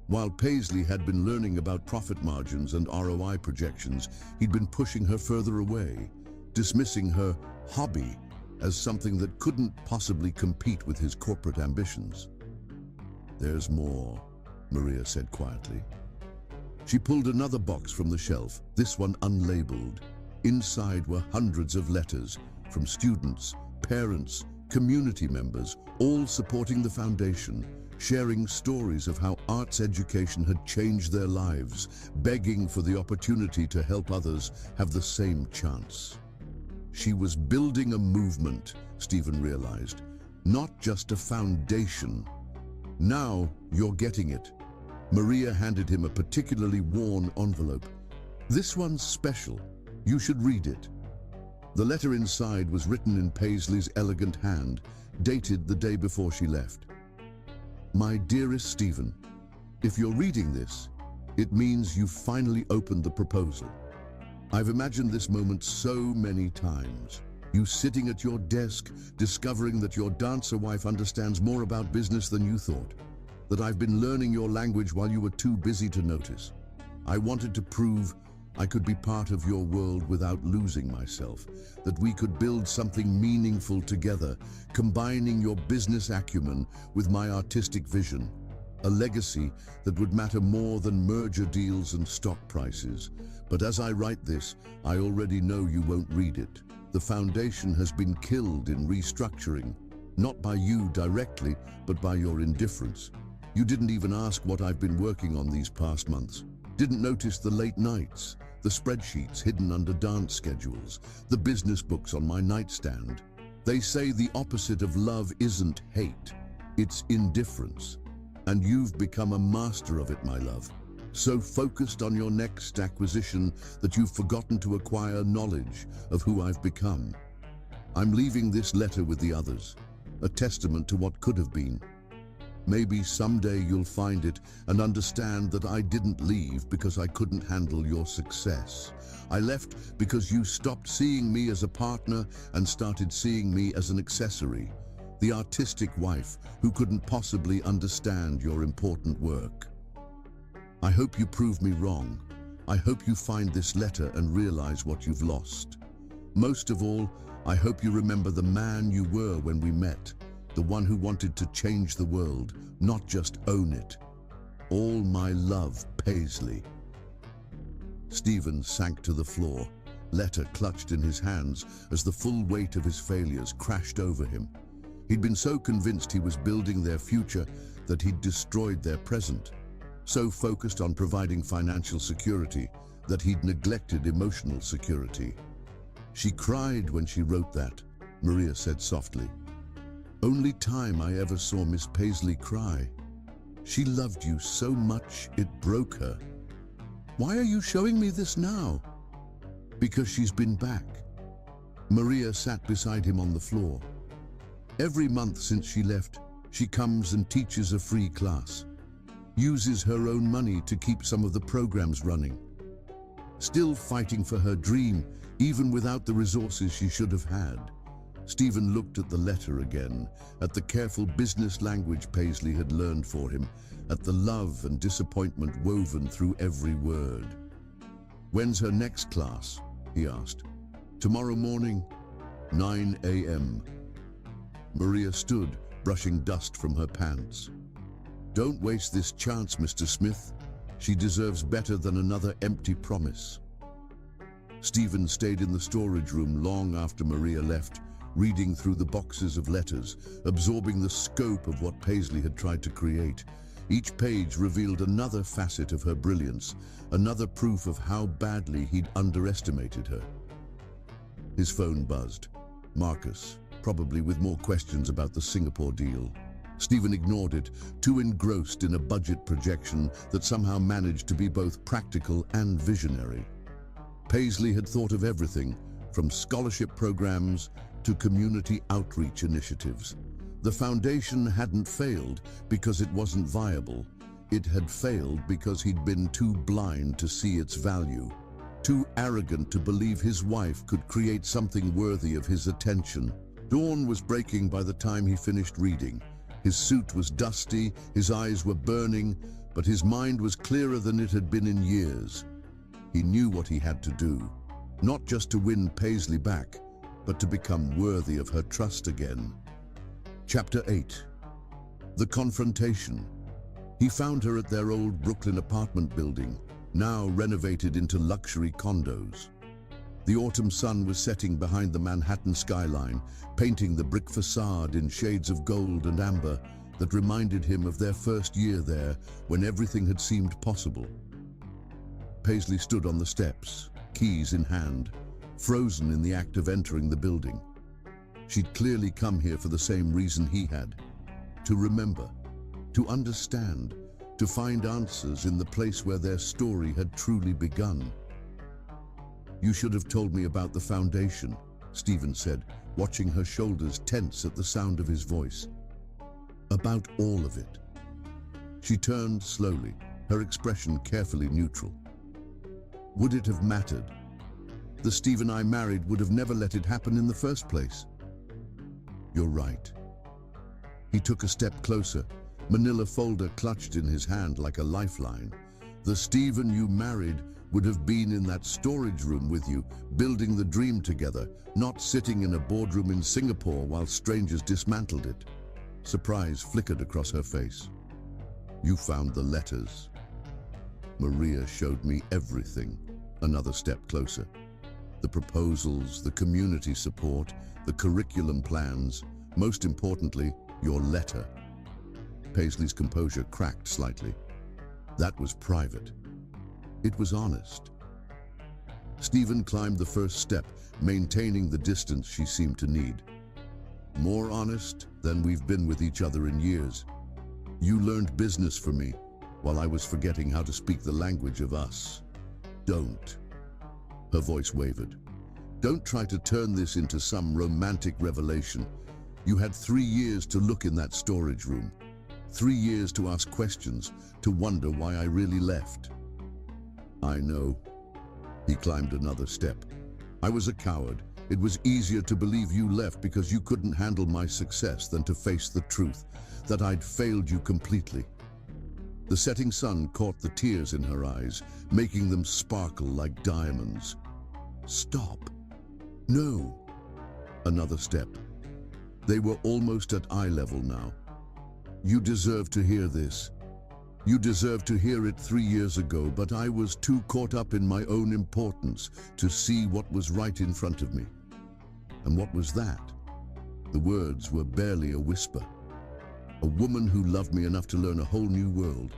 Speaker 1: While Paisley had been learning about profit margins and ROI projections, he'd been pushing her further away, dismissing her hobby as something that couldn't possibly compete with his corporate ambitions. There's more, Maria said quietly. She pulled another box from the shelf, this one unlabeled. Inside were hundreds of letters from students, parents, community members, all supporting the foundation, sharing stories of how arts education had changed their lives, begging for the opportunity to help others have the same chance. She was building a movement, Stephen realized, not just a foundation. Now you're getting it. Maria handed him a particularly worn envelope. This one's special. You should read it. The letter inside was written in Paisley's elegant hand, dated the day before she left. My dearest Stephen, if you're reading this, it means you've finally opened the proposal. I've imagined this moment so many times. You sitting at your desk, discovering that your dancer wife understands more about business than you thought, that I've been learning your language while you were too busy to notice. I wanted to prove I could be part of your world without losing myself, that we could build something meaningful together, combining your business acumen with my artistic vision, a legacy that would matter more than merger deals and stock prices. But as I write this, I already know you won't read it. The foundation has been killed in restructuring, not by you directly, but by your indifference. You didn't even ask what I've been working on these past months. Didn't notice the late nights, the spreadsheets hidden under dance schedules, the business books on my nightstand. They say the opposite of love isn't hate, it's indifference. And you've become a master of it, my love. So focused on your next acquisition that you've forgotten to acquire knowledge of who I've become. I'm leaving this letter with the others, a testament to what could have been. Maybe someday you'll find it and understand that I didn't leave because I couldn't handle your success. I left because you stopped seeing me as a partner and started seeing me as an accessory, the artistic wife who couldn't possibly understand your important work. I hope you prove me wrong. I hope you find this letter and realize what you've lost. Most of all, I hope you remember the man you were when we met, the one who wanted to change the world, not just own it. All my love, Paisley. Stephen sank to the floor, letter clutched in his hands as the full weight of his failures crashed over him. He'd been so convinced he was building their future that he'd destroyed their present, so focused on providing financial security that he'd neglected emotional security. She cried when she wrote that, Maria said softly. Only time I ever saw Miss Paisley cry. She loved you so much it broke her. Why are you showing me this now? Because she's been back. Maria sat beside him on the floor. Every month since she left, she comes and teaches a free class. Uses her own money to keep some of the programs running. Still fighting for her dream, even without the resources she should have had. Stephen looked at the letter again, at the careful business language Paisley had learned for him, at the love and disappointment woven through every word. When's her next class? He asked. Tomorrow morning, 9 a.m. Maria stood, brushing dust from her pants. Don't waste this chance, Mr. Smith. She deserves better than another empty promise. Stephen stayed in the storage room long after Maria left, reading through the boxes of letters, absorbing the scope of what Paisley had tried to create. Each page revealed another facet of her brilliance, another proof of how badly he'd underestimated her. His phone buzzed. Marcus, probably with more questions about the Singapore deal. Stephen ignored it, too engrossed in a budget projection that somehow managed to be both practical and visionary. Paisley had thought of everything, from scholarship programs to community outreach initiatives. The foundation hadn't failed because it wasn't viable. It had failed because he'd been too blind to see its value, too arrogant to believe his wife could create something worthy of his attention. Dawn was breaking by the time he finished reading. His suit was dusty, his eyes were burning, but his mind was clearer than it had been in years. He knew what he had to do, not just to win Paisley back, but to become worthy of her trust again. Chapter 8. The Confrontation. He found her at their old Brooklyn apartment building, now renovated into luxury condos. The autumn sun was setting behind the Manhattan skyline, painting the brick facade in shades of gold and amber that reminded him of their first year there when everything had seemed possible. Paisley stood on the steps, keys in hand, frozen in the act of entering the building. She'd clearly come here for the same reason he had, to remember, to understand, to find answers in the place where their story had truly begun. You should have told me about the foundation, Stephen said, watching her shoulders tense at the sound of his voice. About all of it. She turned slowly, her expression carefully neutral. Would it have mattered? The Stephen I married would have never let it happen in the first place. You're right. He took a step closer, manila folder clutched in his hand like a lifeline. The Stephen you married would have been in that storage room with you, building the dream together, not sitting in a boardroom in Singapore while strangers dismantled it. Surprise flickered across her face. You found the letters. Maria showed me everything. Another step closer. The proposals, the community support, the curriculum plans, most importantly, your letter. Paisley's composure cracked slightly. That was private. It was honest. Stephen climbed the first step, maintaining the distance she seemed to need. More honest than we've been with each other in years. You learned business for me, while I was forgetting how to speak the language of us. Don't. Her voice wavered. Don't try to turn this into some romantic revelation. You had 3 years to look in that storage room. 3 years to ask questions, to wonder why I really left. I know. He climbed another step. I was a coward. It was easier to believe you left because you couldn't handle my success than to face the truth, that I'd failed you completely. The setting sun caught the tears in her eyes, making them sparkle like diamonds. Stop. No. Another step. They were almost at eye level now. You deserve to hear this. You deserved to hear it 3 years ago, but I was too caught up in my own importance to see what was right in front of me. And what was that? The words were barely a whisper. A woman who loved me enough to learn a whole new world,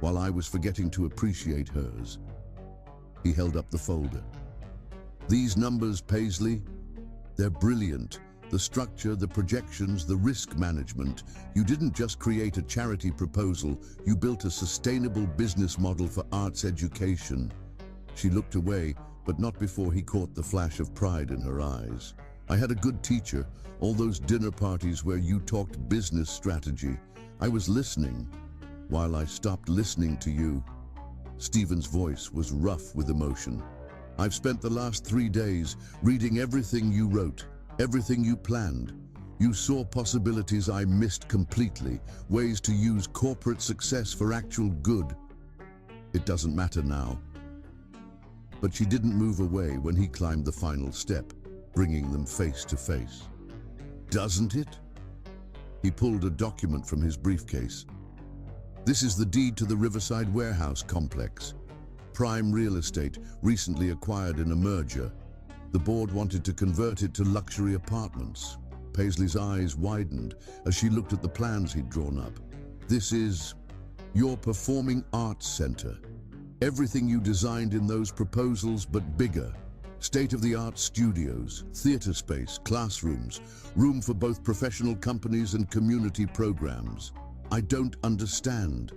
Speaker 1: while I was forgetting to appreciate hers. He held up the folder. These numbers, Paisley, they're brilliant. The structure, the projections, the risk management. You didn't just create a charity proposal, you built a sustainable business model for arts education. She looked away, but not before he caught the flash of pride in her eyes. I had a good teacher, all those dinner parties where you talked business strategy. I was listening, while I stopped listening to you. Stephen's voice was rough with emotion. I've spent the last 3 days reading everything you wrote. Everything you planned. You saw possibilities I missed completely, ways to use corporate success for actual good. It doesn't matter now. But she didn't move away when he climbed the final step, bringing them face to face. Doesn't it? He pulled a document from his briefcase. This is the deed to the Riverside Warehouse complex. Prime real estate, recently acquired in a merger. The board wanted to convert it to luxury apartments. Paisley's eyes widened as she looked at the plans he'd drawn up. This is your performing arts center. Everything you designed in those proposals, but bigger. State-of-the-art studios, theater space, classrooms, room for both professional companies and community programs. I don't understand.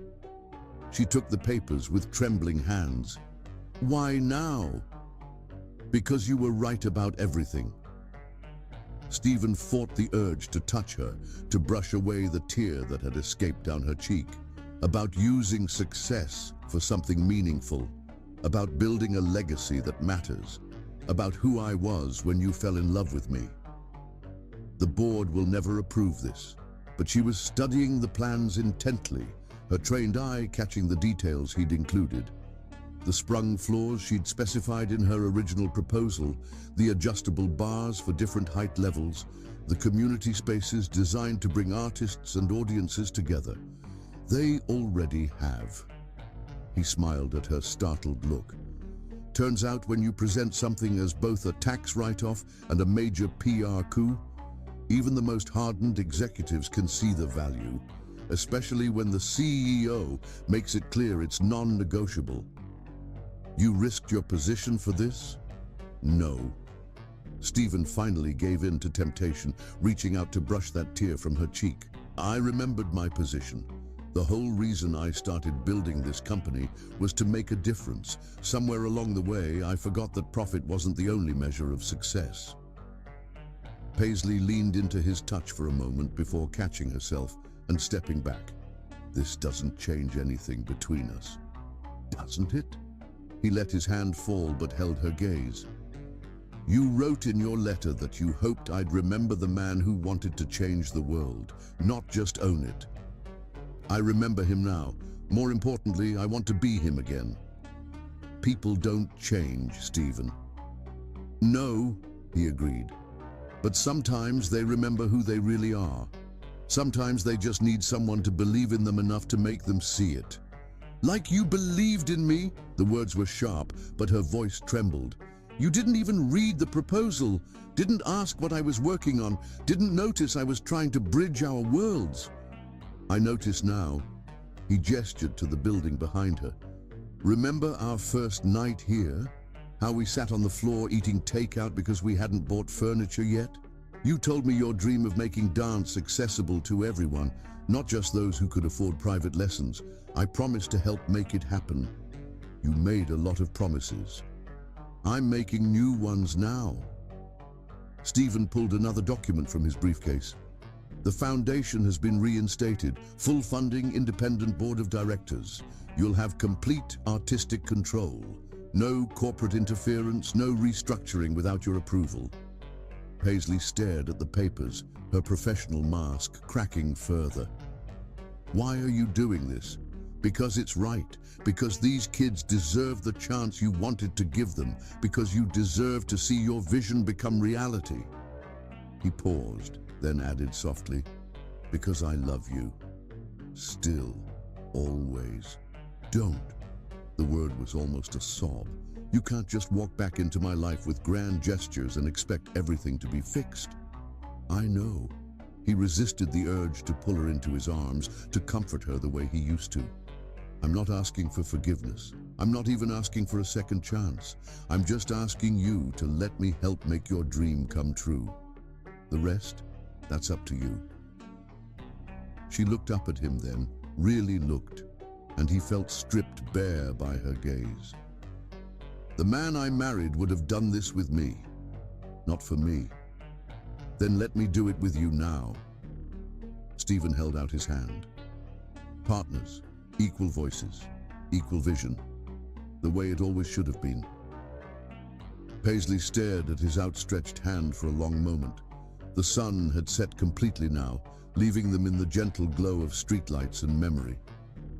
Speaker 1: She took the papers with trembling hands. Why now? Because you were right about everything. Stephen fought the urge to touch her, to brush away the tear that had escaped down her cheek. About using success for something meaningful. About building a legacy that matters. About who I was when you fell in love with me. The board will never approve this, but she was studying the plans intently, her trained eye catching the details he'd included. The sprung floors she'd specified in her original proposal, the adjustable bars for different height levels, the community spaces designed to bring artists and audiences together. They already have. He smiled at her startled look. Turns out when you present something as both a tax write-off and a major PR coup, even the most hardened executives can see the value, especially when the CEO makes it clear it's non-negotiable. You risked your position for this? No. Stephen finally gave in to temptation, reaching out to brush that tear from her cheek. I remembered my position. The whole reason I started building this company was to make a difference. Somewhere along the way, I forgot that profit wasn't the only measure of success. Paisley leaned into his touch for a moment before catching herself and stepping back. This doesn't change anything between us. Doesn't it? He let his hand fall but held her gaze. You wrote in your letter that you hoped I'd remember the man who wanted to change the world, not just own it. I remember him now. More importantly, I want to be him again. People don't change, Stephen. No, he agreed. But sometimes they remember who they really are. Sometimes they just need someone to believe in them enough to make them see it. Like you believed in me? The words were sharp, but her voice trembled. You didn't even read the proposal, didn't ask what I was working on, didn't notice I was trying to bridge our worlds. I notice now. He gestured to the building behind her. Remember our first night here? How we sat on the floor eating takeout because we hadn't bought furniture yet? You told me your dream of making dance accessible to everyone, not just those who could afford private lessons. I promised to help make it happen. You made a lot of promises. I'm making new ones now. Stephen pulled another document from his briefcase. The foundation has been reinstated. Full funding, independent board of directors. You'll have complete artistic control. No corporate interference, no restructuring without your approval. Paisley stared at the papers, her professional mask cracking further. Why are you doing this? Because it's right. Because these kids deserve the chance you wanted to give them. Because you deserve to see your vision become reality. He paused, then added softly, because I love you. Still, always. Don't. The word was almost a sob. You can't just walk back into my life with grand gestures and expect everything to be fixed. I know. He resisted the urge to pull her into his arms, to comfort her the way he used to. I'm not asking for forgiveness. I'm not even asking for a second chance. I'm just asking you to let me help make your dream come true. The rest, that's up to you. She looked up at him then, really looked, and he felt stripped bare by her gaze. The man I married would have done this with me, not for me. Then let me do it with you now. Stephen held out his hand. Partners, equal voices, equal vision, the way it always should have been. Paisley stared at his outstretched hand for a long moment. The sun had set completely now, leaving them in the gentle glow of streetlights and memory.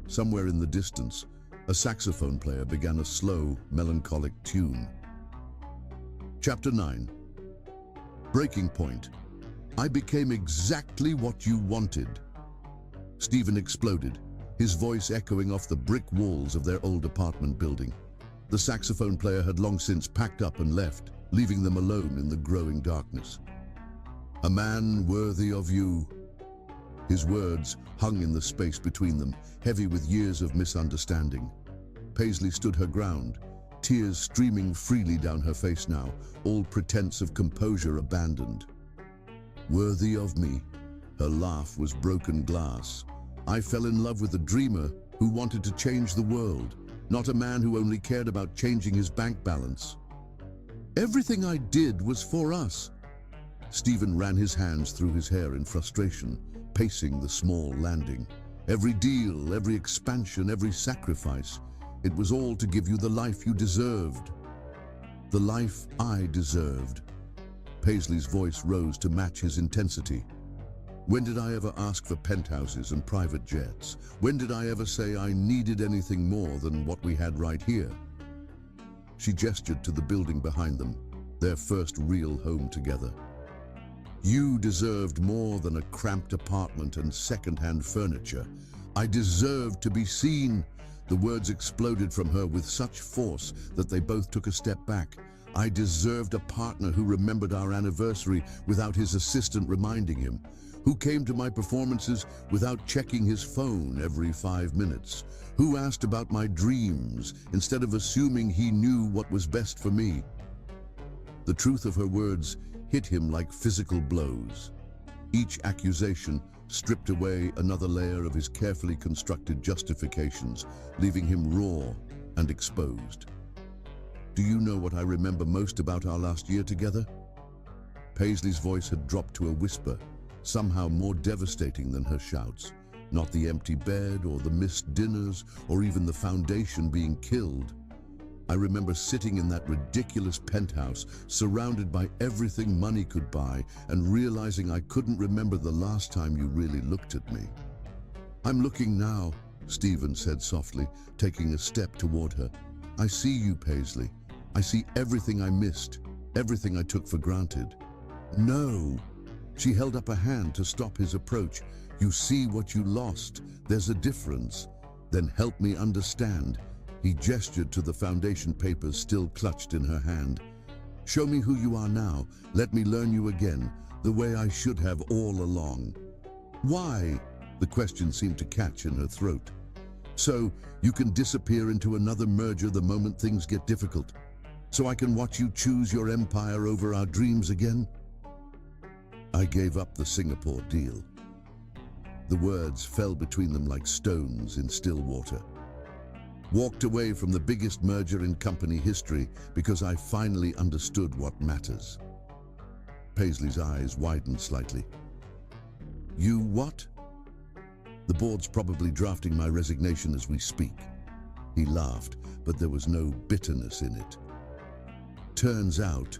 Speaker 1: Somewhere in the distance, a saxophone player began a slow, melancholic tune. Chapter 9. Breaking point. I became exactly what you wanted. Stephen exploded, his voice echoing off the brick walls of their old apartment building. The saxophone player had long since packed up and left, leaving them alone in the growing darkness. A man worthy of you. His words hung in the space between them, heavy with years of misunderstanding. Paisley stood her ground, tears streaming freely down her face now, all pretense of composure abandoned. Worthy of me. Her laugh was broken glass. I fell in love with a dreamer who wanted to change the world, not a man who only cared about changing his bank balance. Everything I did was for us. Stephen ran his hands through his hair in frustration, pacing the small landing. Every deal, every expansion, every sacrifice, it was all to give you the life you deserved. The life I deserved. Paisley's voice rose to match his intensity. When did I ever ask for penthouses and private jets? When did I ever say I needed anything more than what we had right here? She gestured to the building behind them, their first real home together. You deserved more than a cramped apartment and second-hand furniture. I deserved to be seen. The words exploded from her with such force that they both took a step back. I deserved a partner who remembered our anniversary without his assistant reminding him, who came to my performances without checking his phone every 5 minutes, who asked about my dreams instead of assuming he knew what was best for me. The truth of her words hit him like physical blows. Each accusation stripped away another layer of his carefully constructed justifications, leaving him raw and exposed. Do you know what I remember most about our last year together? Paisley's voice had dropped to a whisper, somehow more devastating than her shouts. Not the empty bed or the missed dinners or even the foundation being killed. I remember sitting in that ridiculous penthouse, surrounded by everything money could buy, and realizing I couldn't remember the last time you really looked at me. "I'm looking now," Stephen said softly, taking a step toward her. "I see you, Paisley. I see everything I missed, everything I took for granted." "No." She held up a hand to stop his approach. "You see what you lost. There's a difference. Then help me understand." He gestured to the foundation papers still clutched in her hand. "Show me who you are now. Let me learn you again, the way I should have all along." "Why?" The question seemed to catch in her throat. "So you can disappear into another merger the moment things get difficult. So I can watch you choose your empire over our dreams again." "I gave up the Singapore deal." The words fell between them like stones in still water. "Walked away from the biggest merger in company history because I finally understood what matters." Paisley's eyes widened slightly. "You what?" "The board's probably drafting my resignation as we speak." He laughed, but there was no bitterness in it. "Turns out,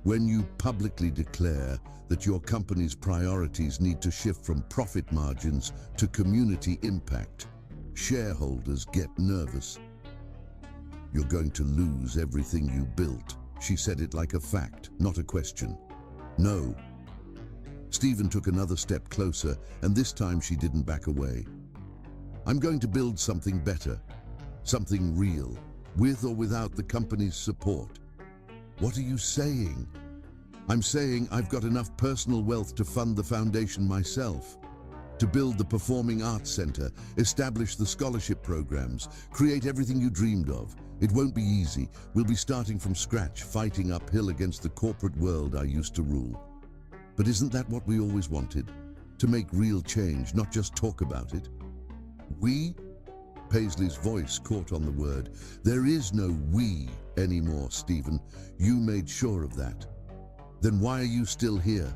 Speaker 1: when you publicly declare that your company's priorities need to shift from profit margins to community impact, shareholders get nervous." "You're going to lose everything you built." She said it like a fact, not a question. "No." Stephen took another step closer, and this time she didn't back away. "I'm going to build something better, something real, with or without the company's support." "What are you saying?" "I'm saying I've got enough personal wealth to fund the foundation myself. To build the Performing Arts Center, establish the scholarship programs, create everything you dreamed of. It won't be easy. We'll be starting from scratch, fighting uphill against the corporate world I used to rule. But isn't that what we always wanted? To make real change, not just talk about it?" "We?" Paisley's voice caught on the word. "There is no we anymore, Stephen. You made sure of that. Then why are you still here?"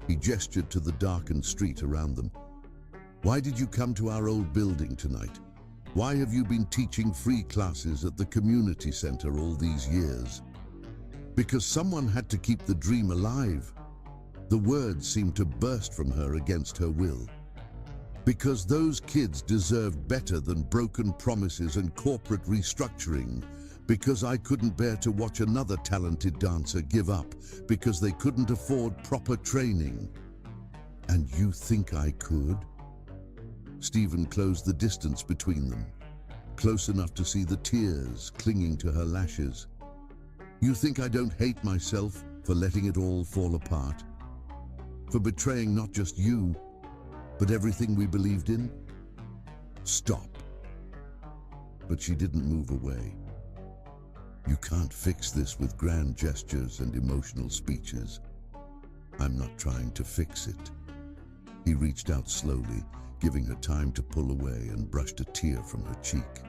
Speaker 1: He gestured to the darkened street around them. "Why did you come to our old building tonight? Why have you been teaching free classes at the community center all these years?" "Because someone had to keep the dream alive." The words seemed to burst from her against her will. "Because those kids deserved better than broken promises and corporate restructuring. Because I couldn't bear to watch another talented dancer give up because they couldn't afford proper training." "And you think I could?" Stephen closed the distance between them, close enough to see the tears clinging to her lashes. "You think I don't hate myself for letting it all fall apart? For betraying not just you, but everything we believed in?" "Stop." But she didn't move away. "You can't fix this with grand gestures and emotional speeches." "I'm not trying to fix it." He reached out slowly, giving her time to pull away, and brushed a tear from her cheek.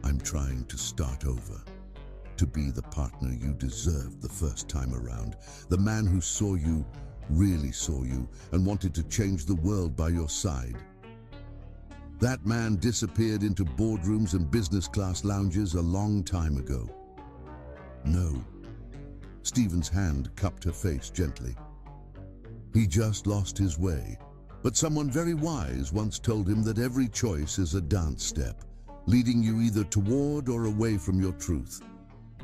Speaker 1: "I'm trying to start over. To be the partner you deserved the first time around. The man who saw you, really saw you, and wanted to change the world by your side. That man disappeared into boardrooms and business class lounges a long time ago." "No." Stephen's hand cupped her face gently. "He just lost his way. But someone very wise once told him that every choice is a dance step, leading you either toward or away from your truth.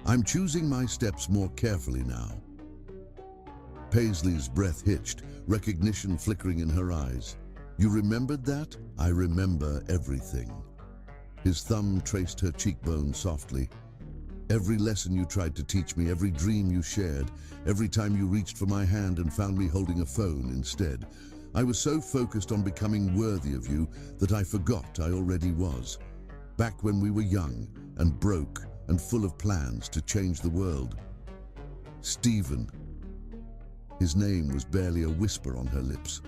Speaker 1: I'm choosing my steps more carefully now." Paisley's breath hitched, recognition flickering in her eyes. "You remembered that?" "I remember everything." His thumb traced her cheekbone softly. "Every lesson you tried to teach me, every dream you shared, every time you reached for my hand and found me holding a phone instead. I was so focused on becoming worthy of you that I forgot I already was. Back when we were young and broke and full of plans to change the world." "Stephen." His name was barely a whisper on her lips.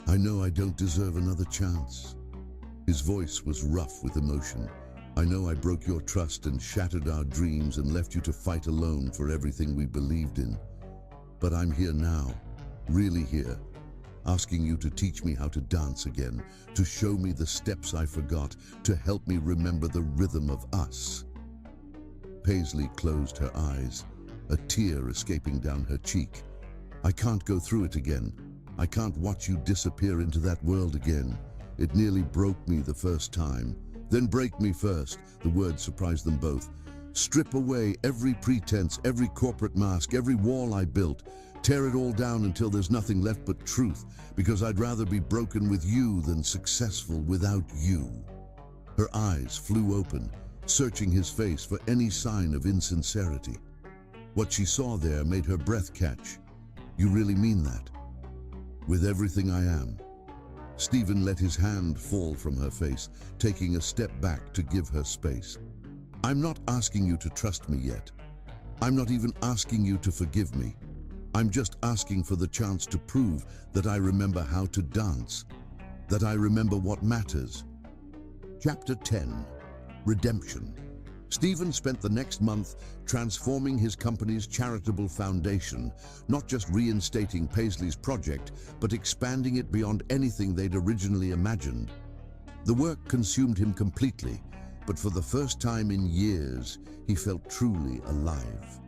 Speaker 1: "I know I don't deserve another chance." His voice was rough with emotion. "I know I broke your trust and shattered our dreams and left you to fight alone for everything we believed in. But I'm here now, really here, asking you to teach me how to dance again, to show me the steps I forgot, to help me remember the rhythm of us. Paisley closed her eyes, a tear escaping down her cheek. I can't go through it again. I can't watch you disappear into that world again. It nearly broke me the first time. Then break me first, the words surprised them both. Strip away every pretense, every corporate mask, every wall I built. Tear it all down until there's nothing left but truth, because I'd rather be broken with you than successful without you. Her eyes flew open, searching his face for any sign of insincerity. What she saw there made her breath catch. You really mean that? With everything I am. Stephen let his hand fall from her face, taking a step back to give her space. I'm not asking you to trust me yet. I'm not even asking you to forgive me. I'm just asking for the chance to prove that I remember how to dance, that I remember what matters. Chapter 10. Redemption. Stephen spent the next month transforming his company's charitable foundation, not just reinstating Paisley's project, but expanding it beyond anything they'd originally imagined. The work consumed him completely, but for the first time in years, he felt truly alive.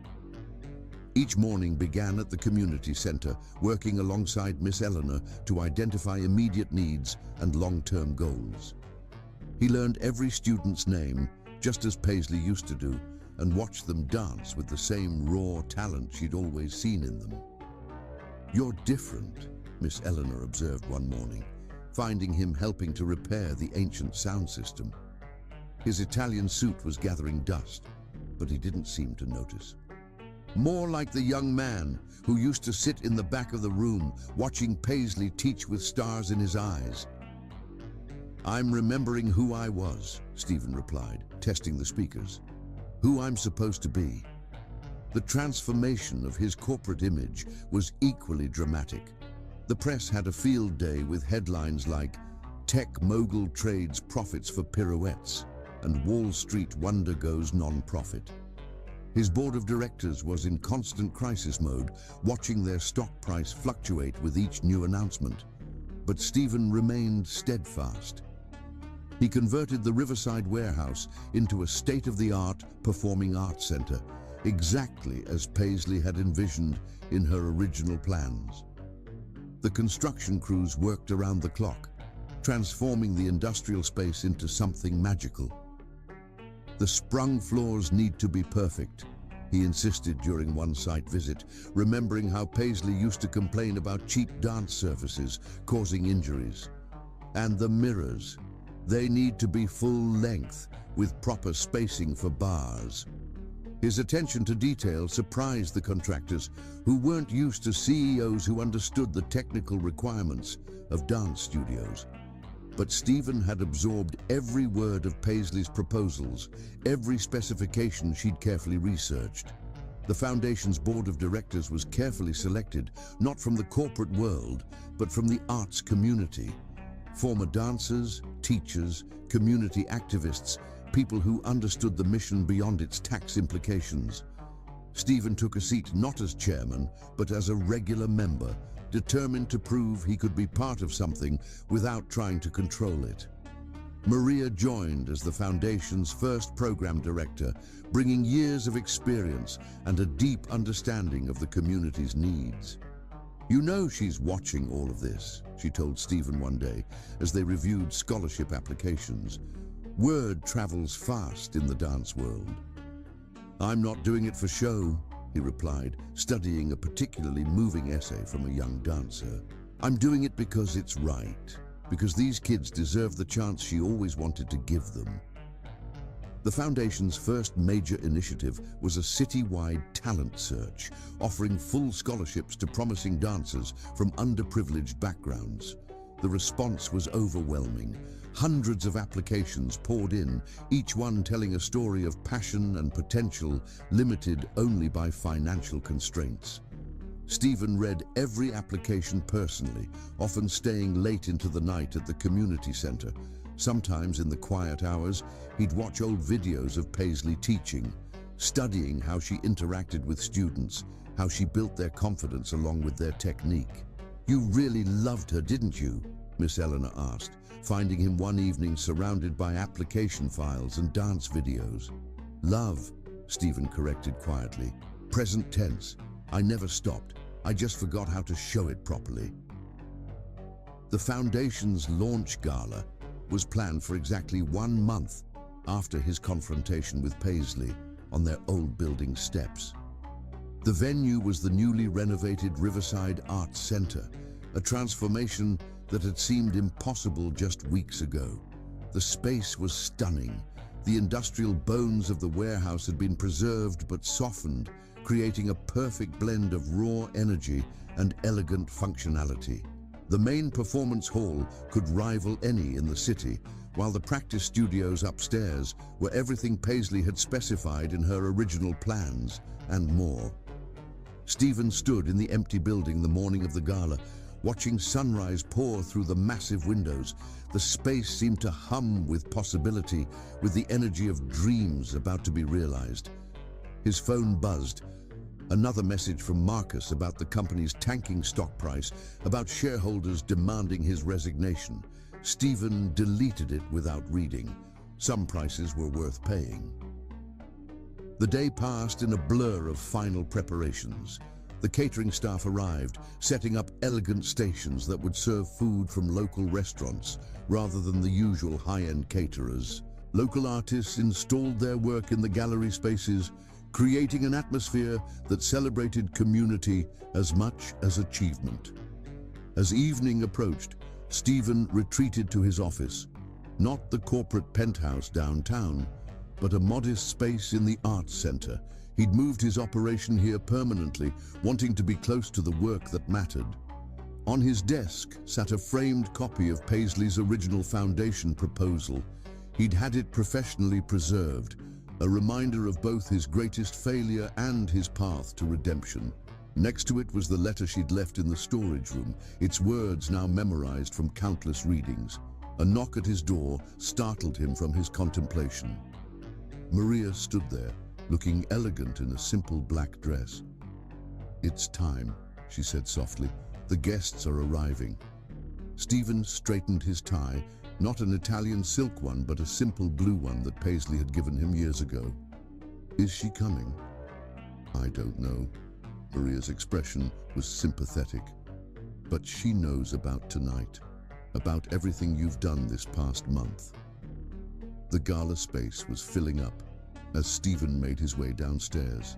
Speaker 1: Each morning began at the community center, working alongside Miss Eleanor to identify immediate needs and long-term goals. He learned every student's name, just as Paisley used to do, and watched them dance with the same raw talent she'd always seen in them. You're different, Miss Eleanor observed one morning, finding him helping to repair the ancient sound system. His Italian suit was gathering dust, but he didn't seem to notice. More like the young man who used to sit in the back of the room, watching Paisley teach with stars in his eyes. I'm remembering who I was, Stephen replied, testing the speakers. Who I'm supposed to be. The transformation of his corporate image was equally dramatic. The press had a field day with headlines like "Tech Mogul Trades Profits for Pirouettes" and "Wall Street Wonder Goes Non-Profit." His board of directors was in constant crisis mode, watching their stock price fluctuate with each new announcement. But Stephen remained steadfast. He converted the Riverside warehouse into a state-of-the-art performing arts center, exactly as Paisley had envisioned in her original plans. The construction crews worked around the clock, transforming the industrial space into something magical. The sprung floors need to be perfect, he insisted during one site visit, remembering how Paisley used to complain about cheap dance surfaces causing injuries. And the mirrors. They need to be full length, with proper spacing for bars. His attention to detail surprised the contractors, who weren't used to CEOs who understood the technical requirements of dance studios. But Stephen had absorbed every word of Paisley's proposals, every specification she'd carefully researched. The foundation's board of directors was carefully selected, not from the corporate world, but from the arts community. Former dancers, teachers, community activists, people who understood the mission beyond its tax implications. Stephen took a seat not as chairman, but as a regular member, determined to prove he could be part of something without trying to control it. Maria joined as the foundation's first program director, bringing years of experience and a deep understanding of the community's needs. You know she's watching all of this, she told Stephen one day as they reviewed scholarship applications. Word travels fast in the dance world. I'm not doing it for show, he replied, studying a particularly moving essay from a young dancer. I'm doing it because it's right, because these kids deserve the chance she always wanted to give them. The foundation's first major initiative was a citywide talent search, offering full scholarships to promising dancers from underprivileged backgrounds. The response was overwhelming. Hundreds of applications poured in, each one telling a story of passion and potential, limited only by financial constraints. Stephen read every application personally, often staying late into the night at the community center. Sometimes in the quiet hours, he'd watch old videos of Paisley teaching, studying how she interacted with students, how she built their confidence along with their technique. "You really loved her, didn't you?" Miss Eleanor asked, finding him one evening surrounded by application files and dance videos. "Love," Stephen corrected quietly. "Present tense. I never stopped. I just forgot how to show it properly." The Foundation's launch gala was planned for exactly 1 month after his confrontation with Paisley on their old building steps. The venue was the newly renovated Riverside Arts Center, a transformation that had seemed impossible just weeks ago. The space was stunning. The industrial bones of the warehouse had been preserved but softened, creating a perfect blend of raw energy and elegant functionality. The main performance hall could rival any in the city, while the practice studios upstairs were everything Paisley had specified in her original plans, and more. Stephen stood in the empty building the morning of the gala, watching sunrise pour through the massive windows. The space seemed to hum with possibility, with the energy of dreams about to be realized. His phone buzzed. Another message from Marcus about the company's tanking stock price, about shareholders demanding his resignation. Stephen deleted it without reading. Some prices were worth paying. The day passed in a blur of final preparations. The catering staff arrived, setting up elegant stations that would serve food from local restaurants rather than the usual high-end caterers. Local artists installed their work in the gallery spaces, creating an atmosphere that celebrated community as much as achievement. As evening approached, Stephen retreated to his office, not the corporate penthouse downtown, but a modest space in the Arts Center. He'd moved his operation here permanently, wanting to be close to the work that mattered. On his desk sat a framed copy of Paisley's original foundation proposal. He'd had it professionally preserved, a reminder of both his greatest failure and his path to redemption. Next to it was the letter she'd left in the storage room, its words now memorized from countless readings. A knock at his door startled him from his contemplation. Maria stood there, looking elegant in a simple black dress. "It's time," she said softly. "The guests are arriving." Stephen straightened his tie, not an Italian silk one, but a simple blue one that Paisley had given him years ago. "Is she coming?" "I don't know." Maria's expression was sympathetic. "But she knows about tonight, about everything you've done this past month." The gala space was filling up as Stephen made his way downstairs.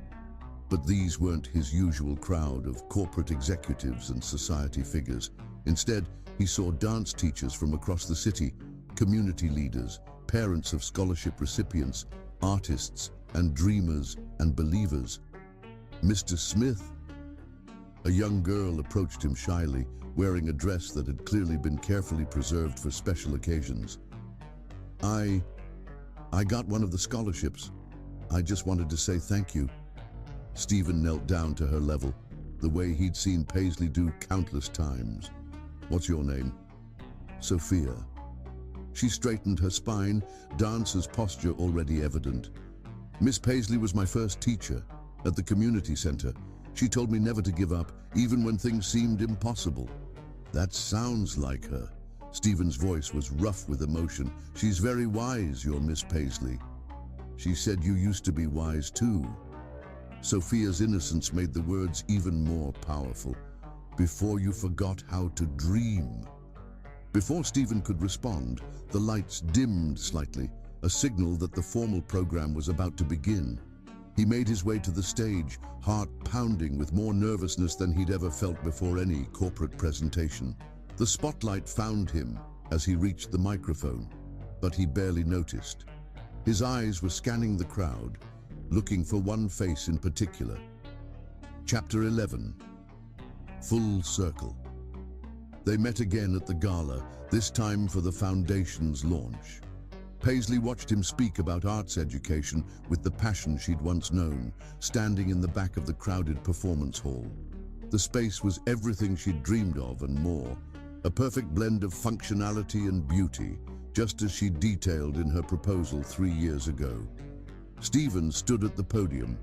Speaker 1: But these weren't his usual crowd of corporate executives and society figures. Instead, he saw dance teachers from across the city, community leaders, parents of scholarship recipients, artists and dreamers and believers. "Mr. Smith?" A young girl approached him shyly, wearing a dress that had clearly been carefully preserved for special occasions. I got one of the scholarships. I just wanted to say thank you." Stephen knelt down to her level, the way he'd seen Paisley do countless times. "What's your name?" "Sophia." She straightened her spine, dancer's posture already evident. "Miss Paisley was my first teacher at the community center. She told me never to give up, even when things seemed impossible." "That sounds like her." Stephen's voice was rough with emotion. "She's very wise, your Miss Paisley." "She said you used to be wise too." Sophia's innocence made the words even more powerful. "Before you forgot how to dream." Before Stephen could respond, the lights dimmed slightly, a signal that the formal program was about to begin. He made his way to the stage, heart pounding with more nervousness than he'd ever felt before any corporate presentation. The spotlight found him as he reached the microphone, but he barely noticed. His eyes were scanning the crowd, looking for one face in particular. Chapter 11. Full Circle. They met again at the gala, this time for the Foundation's launch. Paisley watched him speak about arts education with the passion she'd once known, standing in the back of the crowded performance hall. The space was everything she'd dreamed of and more, a perfect blend of functionality and beauty, just as she detailed in her proposal 3 years ago. Stephen stood at the podium,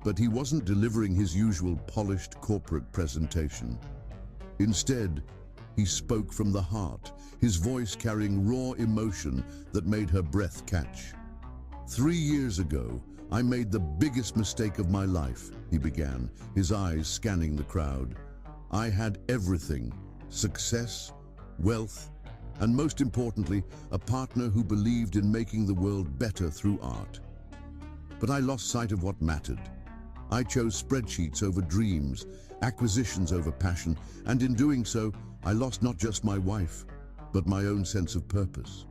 Speaker 1: but he wasn't delivering his usual polished corporate presentation. Instead, he spoke from the heart, his voice carrying raw emotion that made her breath catch. 3 years ago, I made the biggest mistake of my life, he began, his eyes scanning the crowd. I had everything: success, wealth, and most importantly, a partner who believed in making the world better through art. But I lost sight of what mattered. I chose spreadsheets over dreams, acquisitions over passion, and in doing so, I lost not just my wife, but my own sense of purpose.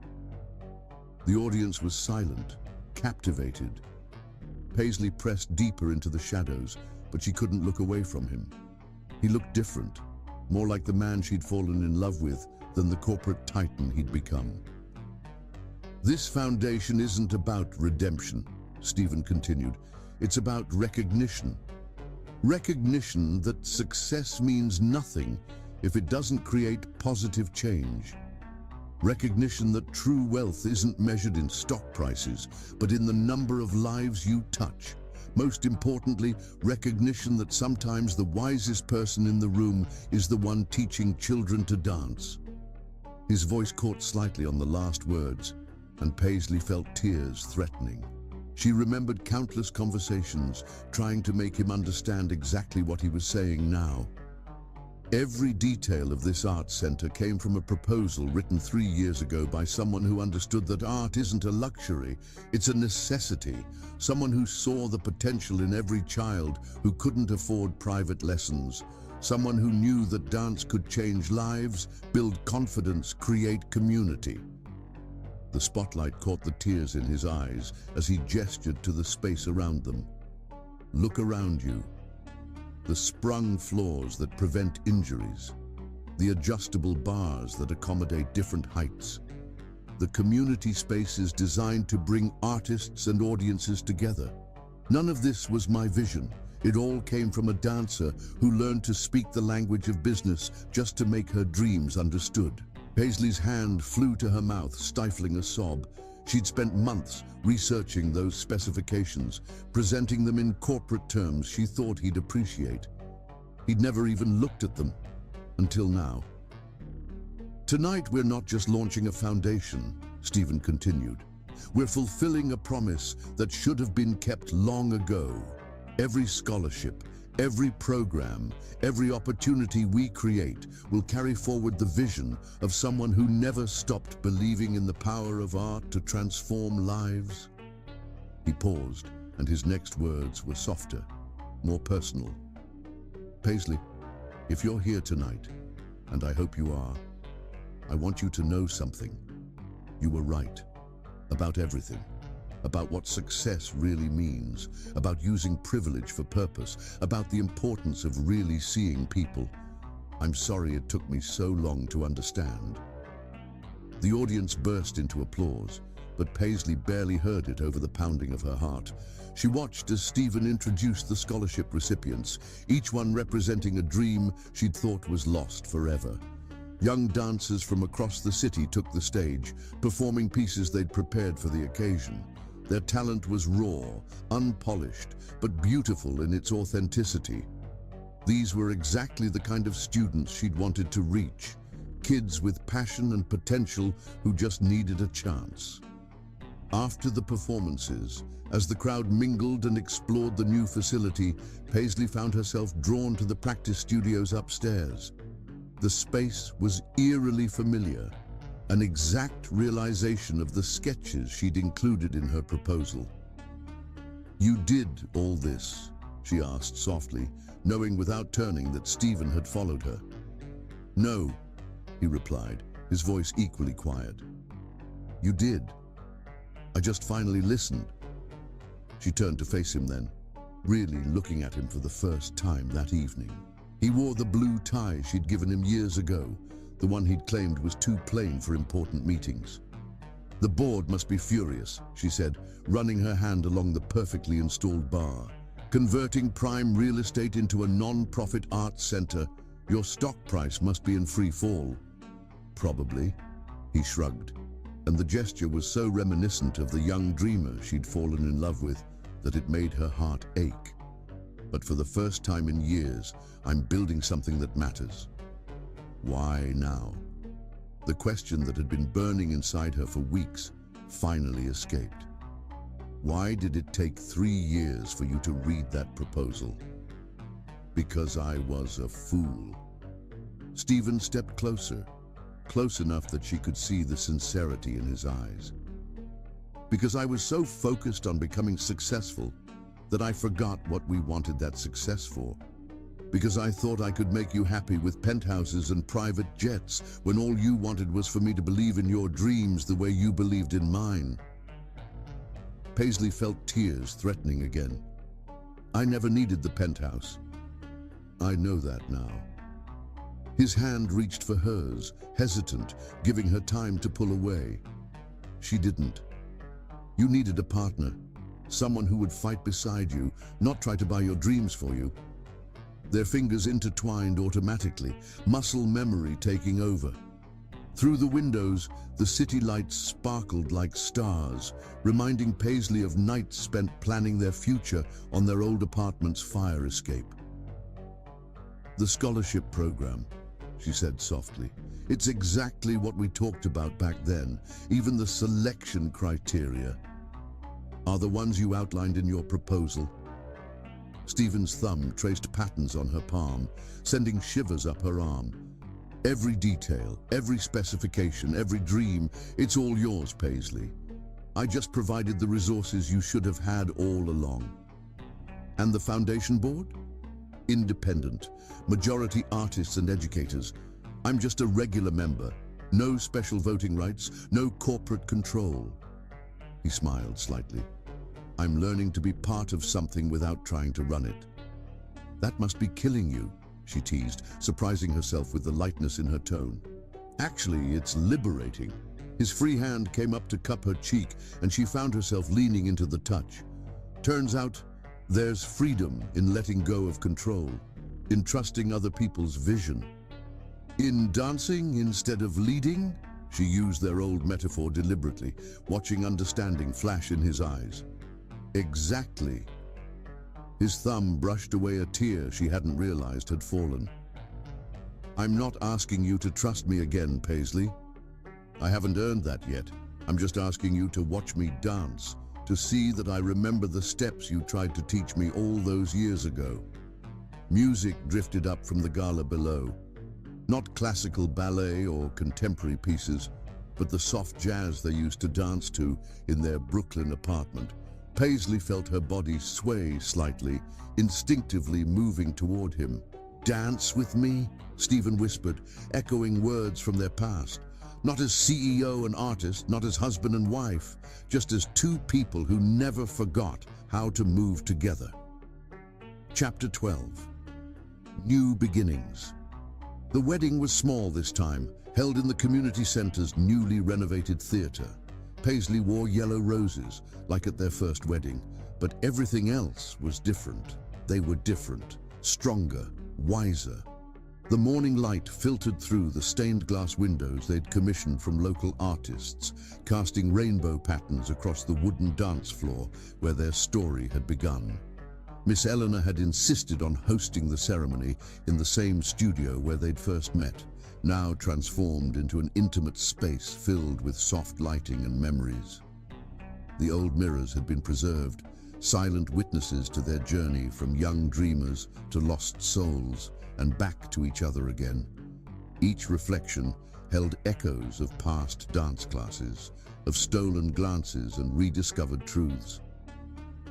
Speaker 1: The audience was silent, captivated. Paisley pressed deeper into the shadows, but she couldn't look away from him. He looked different, more like the man she'd fallen in love with than the corporate titan he'd become. This foundation isn't about redemption, Stephen continued. It's about recognition. Recognition that success means nothing if it doesn't create positive change. Recognition that true wealth isn't measured in stock prices, but in the number of lives you touch. Most importantly, recognition that sometimes the wisest person in the room is the one teaching children to dance. His voice caught slightly on the last words, and Paisley felt tears threatening. She remembered countless conversations, trying to make him understand exactly what he was saying now. Every detail of this art center came from a proposal written 3 years ago by someone who understood that art isn't a luxury, it's a necessity. Someone who saw the potential in every child who couldn't afford private lessons. Someone who knew that dance could change lives, build confidence, create community. The spotlight caught the tears in his eyes as he gestured to the space around them. Look around you. The sprung floors that prevent injuries, the adjustable bars that accommodate different heights, the community spaces designed to bring artists and audiences together. None of this was my vision. It all came from a dancer who learned to speak the language of business just to make her dreams understood. Paisley's hand flew to her mouth, stifling a sob. She'd spent months researching those specifications, presenting them in corporate terms she thought he'd appreciate. He'd never even looked at them, until now. Tonight, we're not just launching a foundation, Stephen continued. We're fulfilling a promise that should have been kept long ago. Every scholarship, every program, every opportunity we create will carry forward the vision of someone who never stopped believing in the power of art to transform lives. He paused, and his next words were softer, more personal. Paisley, if you're here tonight, and I hope you are, I want you to know something. You were right about everything. About what success really means, about using privilege for purpose, about the importance of really seeing people. I'm sorry it took me so long to understand. The audience burst into applause, but Paisley barely heard it over the pounding of her heart. She watched as Stephen introduced the scholarship recipients, each one representing a dream she'd thought was lost forever. Young dancers from across the city took the stage, performing pieces they'd prepared for the occasion. Their talent was raw, unpolished, but beautiful in its authenticity. These were exactly the kind of students she'd wanted to reach, kids with passion and potential who just needed a chance. After the performances, as the crowd mingled and explored the new facility, Paisley found herself drawn to the practice studios upstairs. The space was eerily familiar, an exact realization of the sketches she'd included in her proposal. "You did all this?" she asked softly, knowing without turning that Stephen had followed her. "No," he replied, his voice equally quiet. "You did. I just finally listened." She turned to face him then, really looking at him for the first time that evening. He wore the blue tie she'd given him years ago, the one he'd claimed was too plain for important meetings. "The board must be furious," she said, running her hand along the perfectly installed bar. "Converting prime real estate into a non-profit arts center, your stock price must be in free fall." "Probably," he shrugged. and the gesture was so reminiscent of the young dreamer she'd fallen in love with that it made her heart ache. But for the first time in years, I'm building something that matters. Why now? The question that had been burning inside her for weeks finally escaped. Why did it take 3 years for you to read that proposal? Because I was a fool. Stephen stepped closer, close enough that she could see the sincerity in his eyes. Because I was so focused on becoming successful that I forgot what we wanted that success for. Because I thought I could make you happy with penthouses and private jets when all you wanted was for me to believe in your dreams the way you believed in mine. Paisley felt tears threatening again. I never needed the penthouse. I know that now. His hand reached for hers, hesitant, giving her time to pull away. She didn't. You needed a partner, someone who would fight beside you, not try to buy your dreams for you. Their fingers intertwined automatically, muscle memory taking over. Through the windows, the city lights sparkled like stars, reminding Paisley of nights spent planning their future on their old apartment's fire escape. The scholarship program, she said softly. It's exactly what we talked about back then. Even the selection criteria are the ones you outlined in your proposal. Stephen's thumb traced patterns on her palm, sending shivers up her arm. Every detail, every specification, every dream, it's all yours, Paisley. I just provided the resources you should have had all along. And the foundation board? Independent, majority artists and educators. I'm just a regular member. No special voting rights, no corporate control. He smiled slightly. I'm learning to be part of something without trying to run it. That must be killing you, she teased, surprising herself with the lightness in her tone. Actually, it's liberating. His free hand came up to cup her cheek, and she found herself leaning into the touch. Turns out, there's freedom in letting go of control, in trusting other people's vision. In dancing instead of leading, she used their old metaphor deliberately, watching understanding flash in his eyes. Exactly. His thumb brushed away a tear she hadn't realized had fallen. I'm not asking you to trust me again, Paisley. I haven't earned that yet. I'm just asking you to watch me dance, to see that I remember the steps you tried to teach me all those years ago. Music drifted up from the gala below. Not classical ballet or contemporary pieces, but the soft jazz they used to dance to in their Brooklyn apartment. Paisley felt her body sway slightly, instinctively moving toward him. Dance with me? Stephen whispered, echoing words from their past. Not as CEO and artist, not as husband and wife, just as two people who never forgot how to move together. Chapter 12. New Beginnings. The wedding was small this time, held in the community center's newly renovated theater. Paisley wore yellow roses, like at their first wedding, but everything else was different. They were different, stronger, wiser. The morning light filtered through the stained glass windows they'd commissioned from local artists, casting rainbow patterns across the wooden dance floor where their story had begun. Miss Eleanor had insisted on hosting the ceremony in the same studio where they'd first met, now transformed into an intimate space filled with soft lighting and memories. The old mirrors had been preserved, silent witnesses to their journey from young dreamers to lost souls and back to each other again. Each reflection held echoes of past dance classes, of stolen glances and rediscovered truths.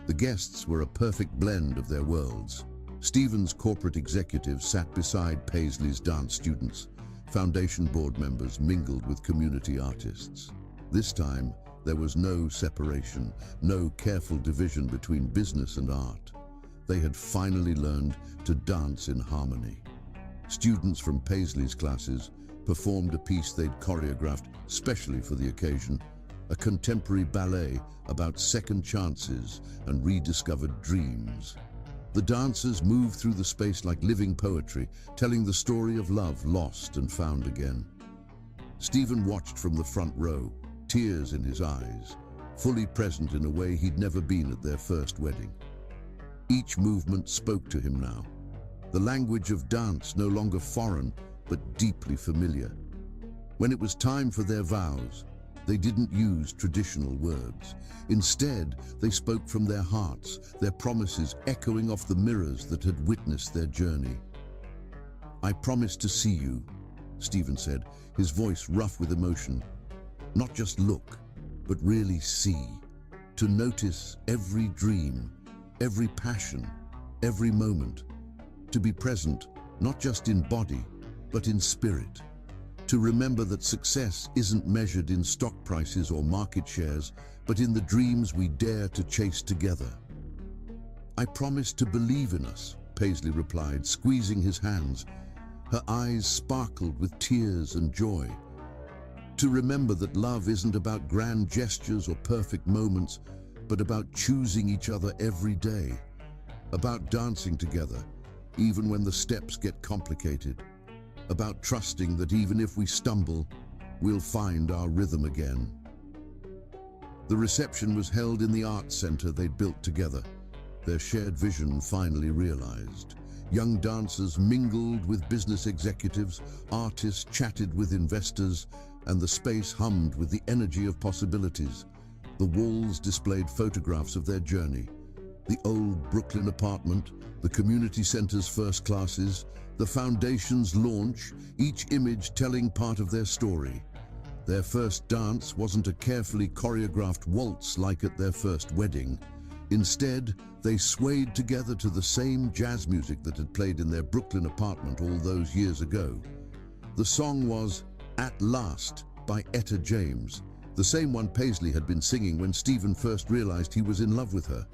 Speaker 1: The guests were a perfect blend of their worlds. Stephen's corporate executives sat beside Paisley's dance students. Foundation board members mingled with community artists. This time, there was no separation, no careful division between business and art. They had finally learned to dance in harmony. Students from Paisley's classes performed a piece they'd choreographed specially for the occasion, a contemporary ballet about second chances and rediscovered dreams. The dancers moved through the space like living poetry, telling the story of love lost and found again. Stephen watched from the front row, tears in his eyes, fully present in a way he'd never been at their first wedding. Each movement spoke to him now, the language of dance no longer foreign, but deeply familiar. When it was time for their vows, they didn't use traditional words. Instead, they spoke from their hearts, their promises echoing off the mirrors that had witnessed their journey. "I promise to see you," Stephen said, his voice rough with emotion. "Not just look, but really see. To notice every dream, every passion, every moment. To be present, not just in body, but in spirit. To remember that success isn't measured in stock prices or market shares, but in the dreams we dare to chase together." "I promise to believe in us," Paisley replied, squeezing his hands. Her eyes sparkled with tears and joy. "To remember that love isn't about grand gestures or perfect moments, but about choosing each other every day. About dancing together, even when the steps get complicated. About trusting that even if we stumble, we'll find our rhythm again." The reception was held in the arts center they'd built together, their shared vision finally realized. Young dancers mingled with business executives, artists chatted with investors, and the space hummed with the energy of possibilities. The walls displayed photographs of their journey. The old Brooklyn apartment, the community center's first classes, the foundation's launch, each image telling part of their story. Their first dance wasn't a carefully choreographed waltz like at their first wedding. Instead, they swayed together to the same jazz music that had played in their Brooklyn apartment all those years ago. The song was "At Last" by Etta James, the same one Paisley had been singing when Stephen first realized he was in love with her.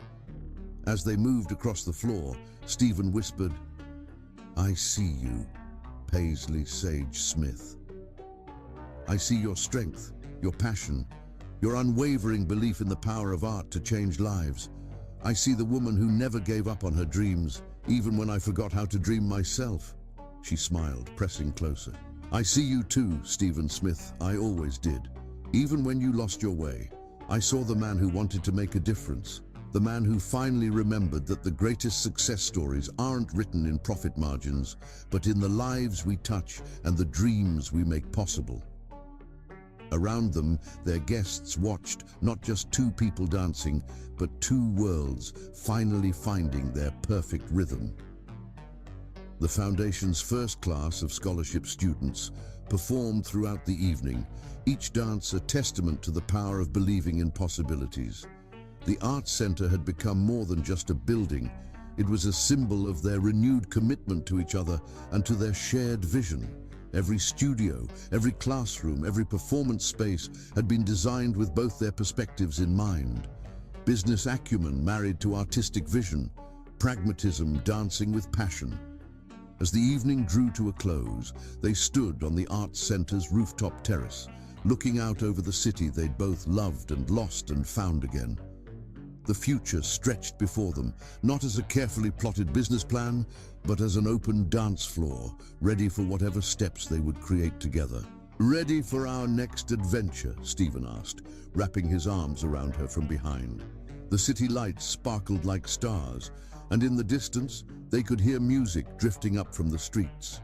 Speaker 1: As they moved across the floor, Stephen whispered, "I see you, Paisley Sage Smith. I see your strength, your passion, your unwavering belief in the power of art to change lives. I see the woman who never gave up on her dreams, even when I forgot how to dream myself." She smiled, pressing closer. "I see you too, Stephen Smith. I always did. Even when you lost your way, I saw the man who wanted to make a difference. The man who finally remembered that the greatest success stories aren't written in profit margins, but in the lives we touch and the dreams we make possible." Around them, their guests watched not just two people dancing, but two worlds finally finding their perfect rhythm. The Foundation's first class of scholarship students performed throughout the evening, each dance a testament to the power of believing in possibilities. The Arts Center had become more than just a building. It was a symbol of their renewed commitment to each other and to their shared vision. Every studio, every classroom, every performance space had been designed with both their perspectives in mind. Business acumen married to artistic vision, pragmatism dancing with passion. As the evening drew to a close, they stood on the Arts Center's rooftop terrace, looking out over the city they'd both loved and lost and found again. The future stretched before them, not as a carefully plotted business plan, but as an open dance floor, ready for whatever steps they would create together. "Ready for our next adventure?" Stephen asked, wrapping his arms around her from behind. The city lights sparkled like stars, and in the distance, they could hear music drifting up from the streets.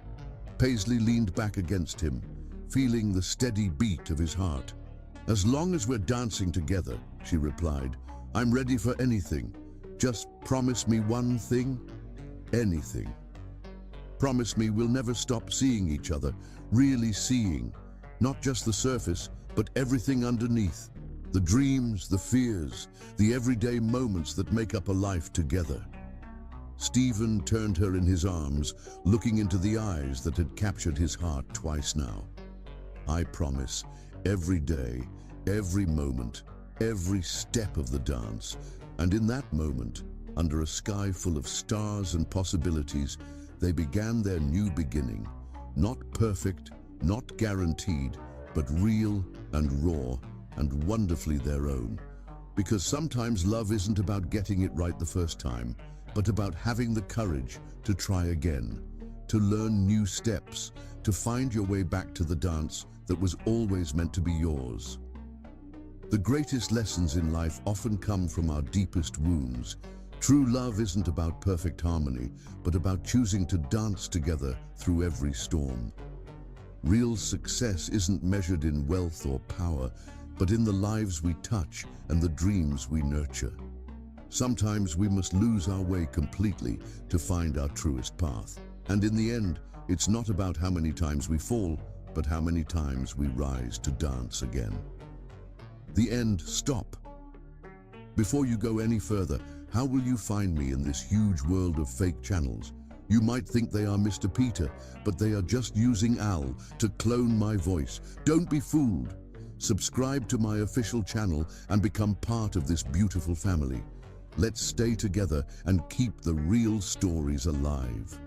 Speaker 1: Paisley leaned back against him, feeling the steady beat of his heart. "As long as we're dancing together," she replied, "I'm ready for anything. Just promise me one thing." "Anything. Promise me we'll never stop seeing each other, really seeing, not just the surface, but everything underneath. The dreams, the fears, the everyday moments that make up a life together." Stephen turned her in his arms, looking into the eyes that had captured his heart twice now. "I promise, every day, every moment, every step of the dance." And in that moment, under a sky full of stars and possibilities, they began their new beginning. Not perfect, not guaranteed, but real and raw and wonderfully their own. Because sometimes love isn't about getting it right the first time, but about having the courage to try again, to learn new steps, to find your way back to the dance that was always meant to be yours. The greatest lessons in life often come from our deepest wounds. True love isn't about perfect harmony, but about choosing to dance together through every storm. Real success isn't measured in wealth or power, but in the lives we touch and the dreams we nurture. Sometimes we must lose our way completely to find our truest path. And in the end, it's not about how many times we fall, but how many times we rise to dance again. The end, stop. Before you go any further, how will you find me in this huge world of fake channels? You might think they are Mr. Peter, but they are just using Al to clone my voice. Don't be fooled. Subscribe to my official channel and become part of this beautiful family. Let's stay together and keep the real stories alive.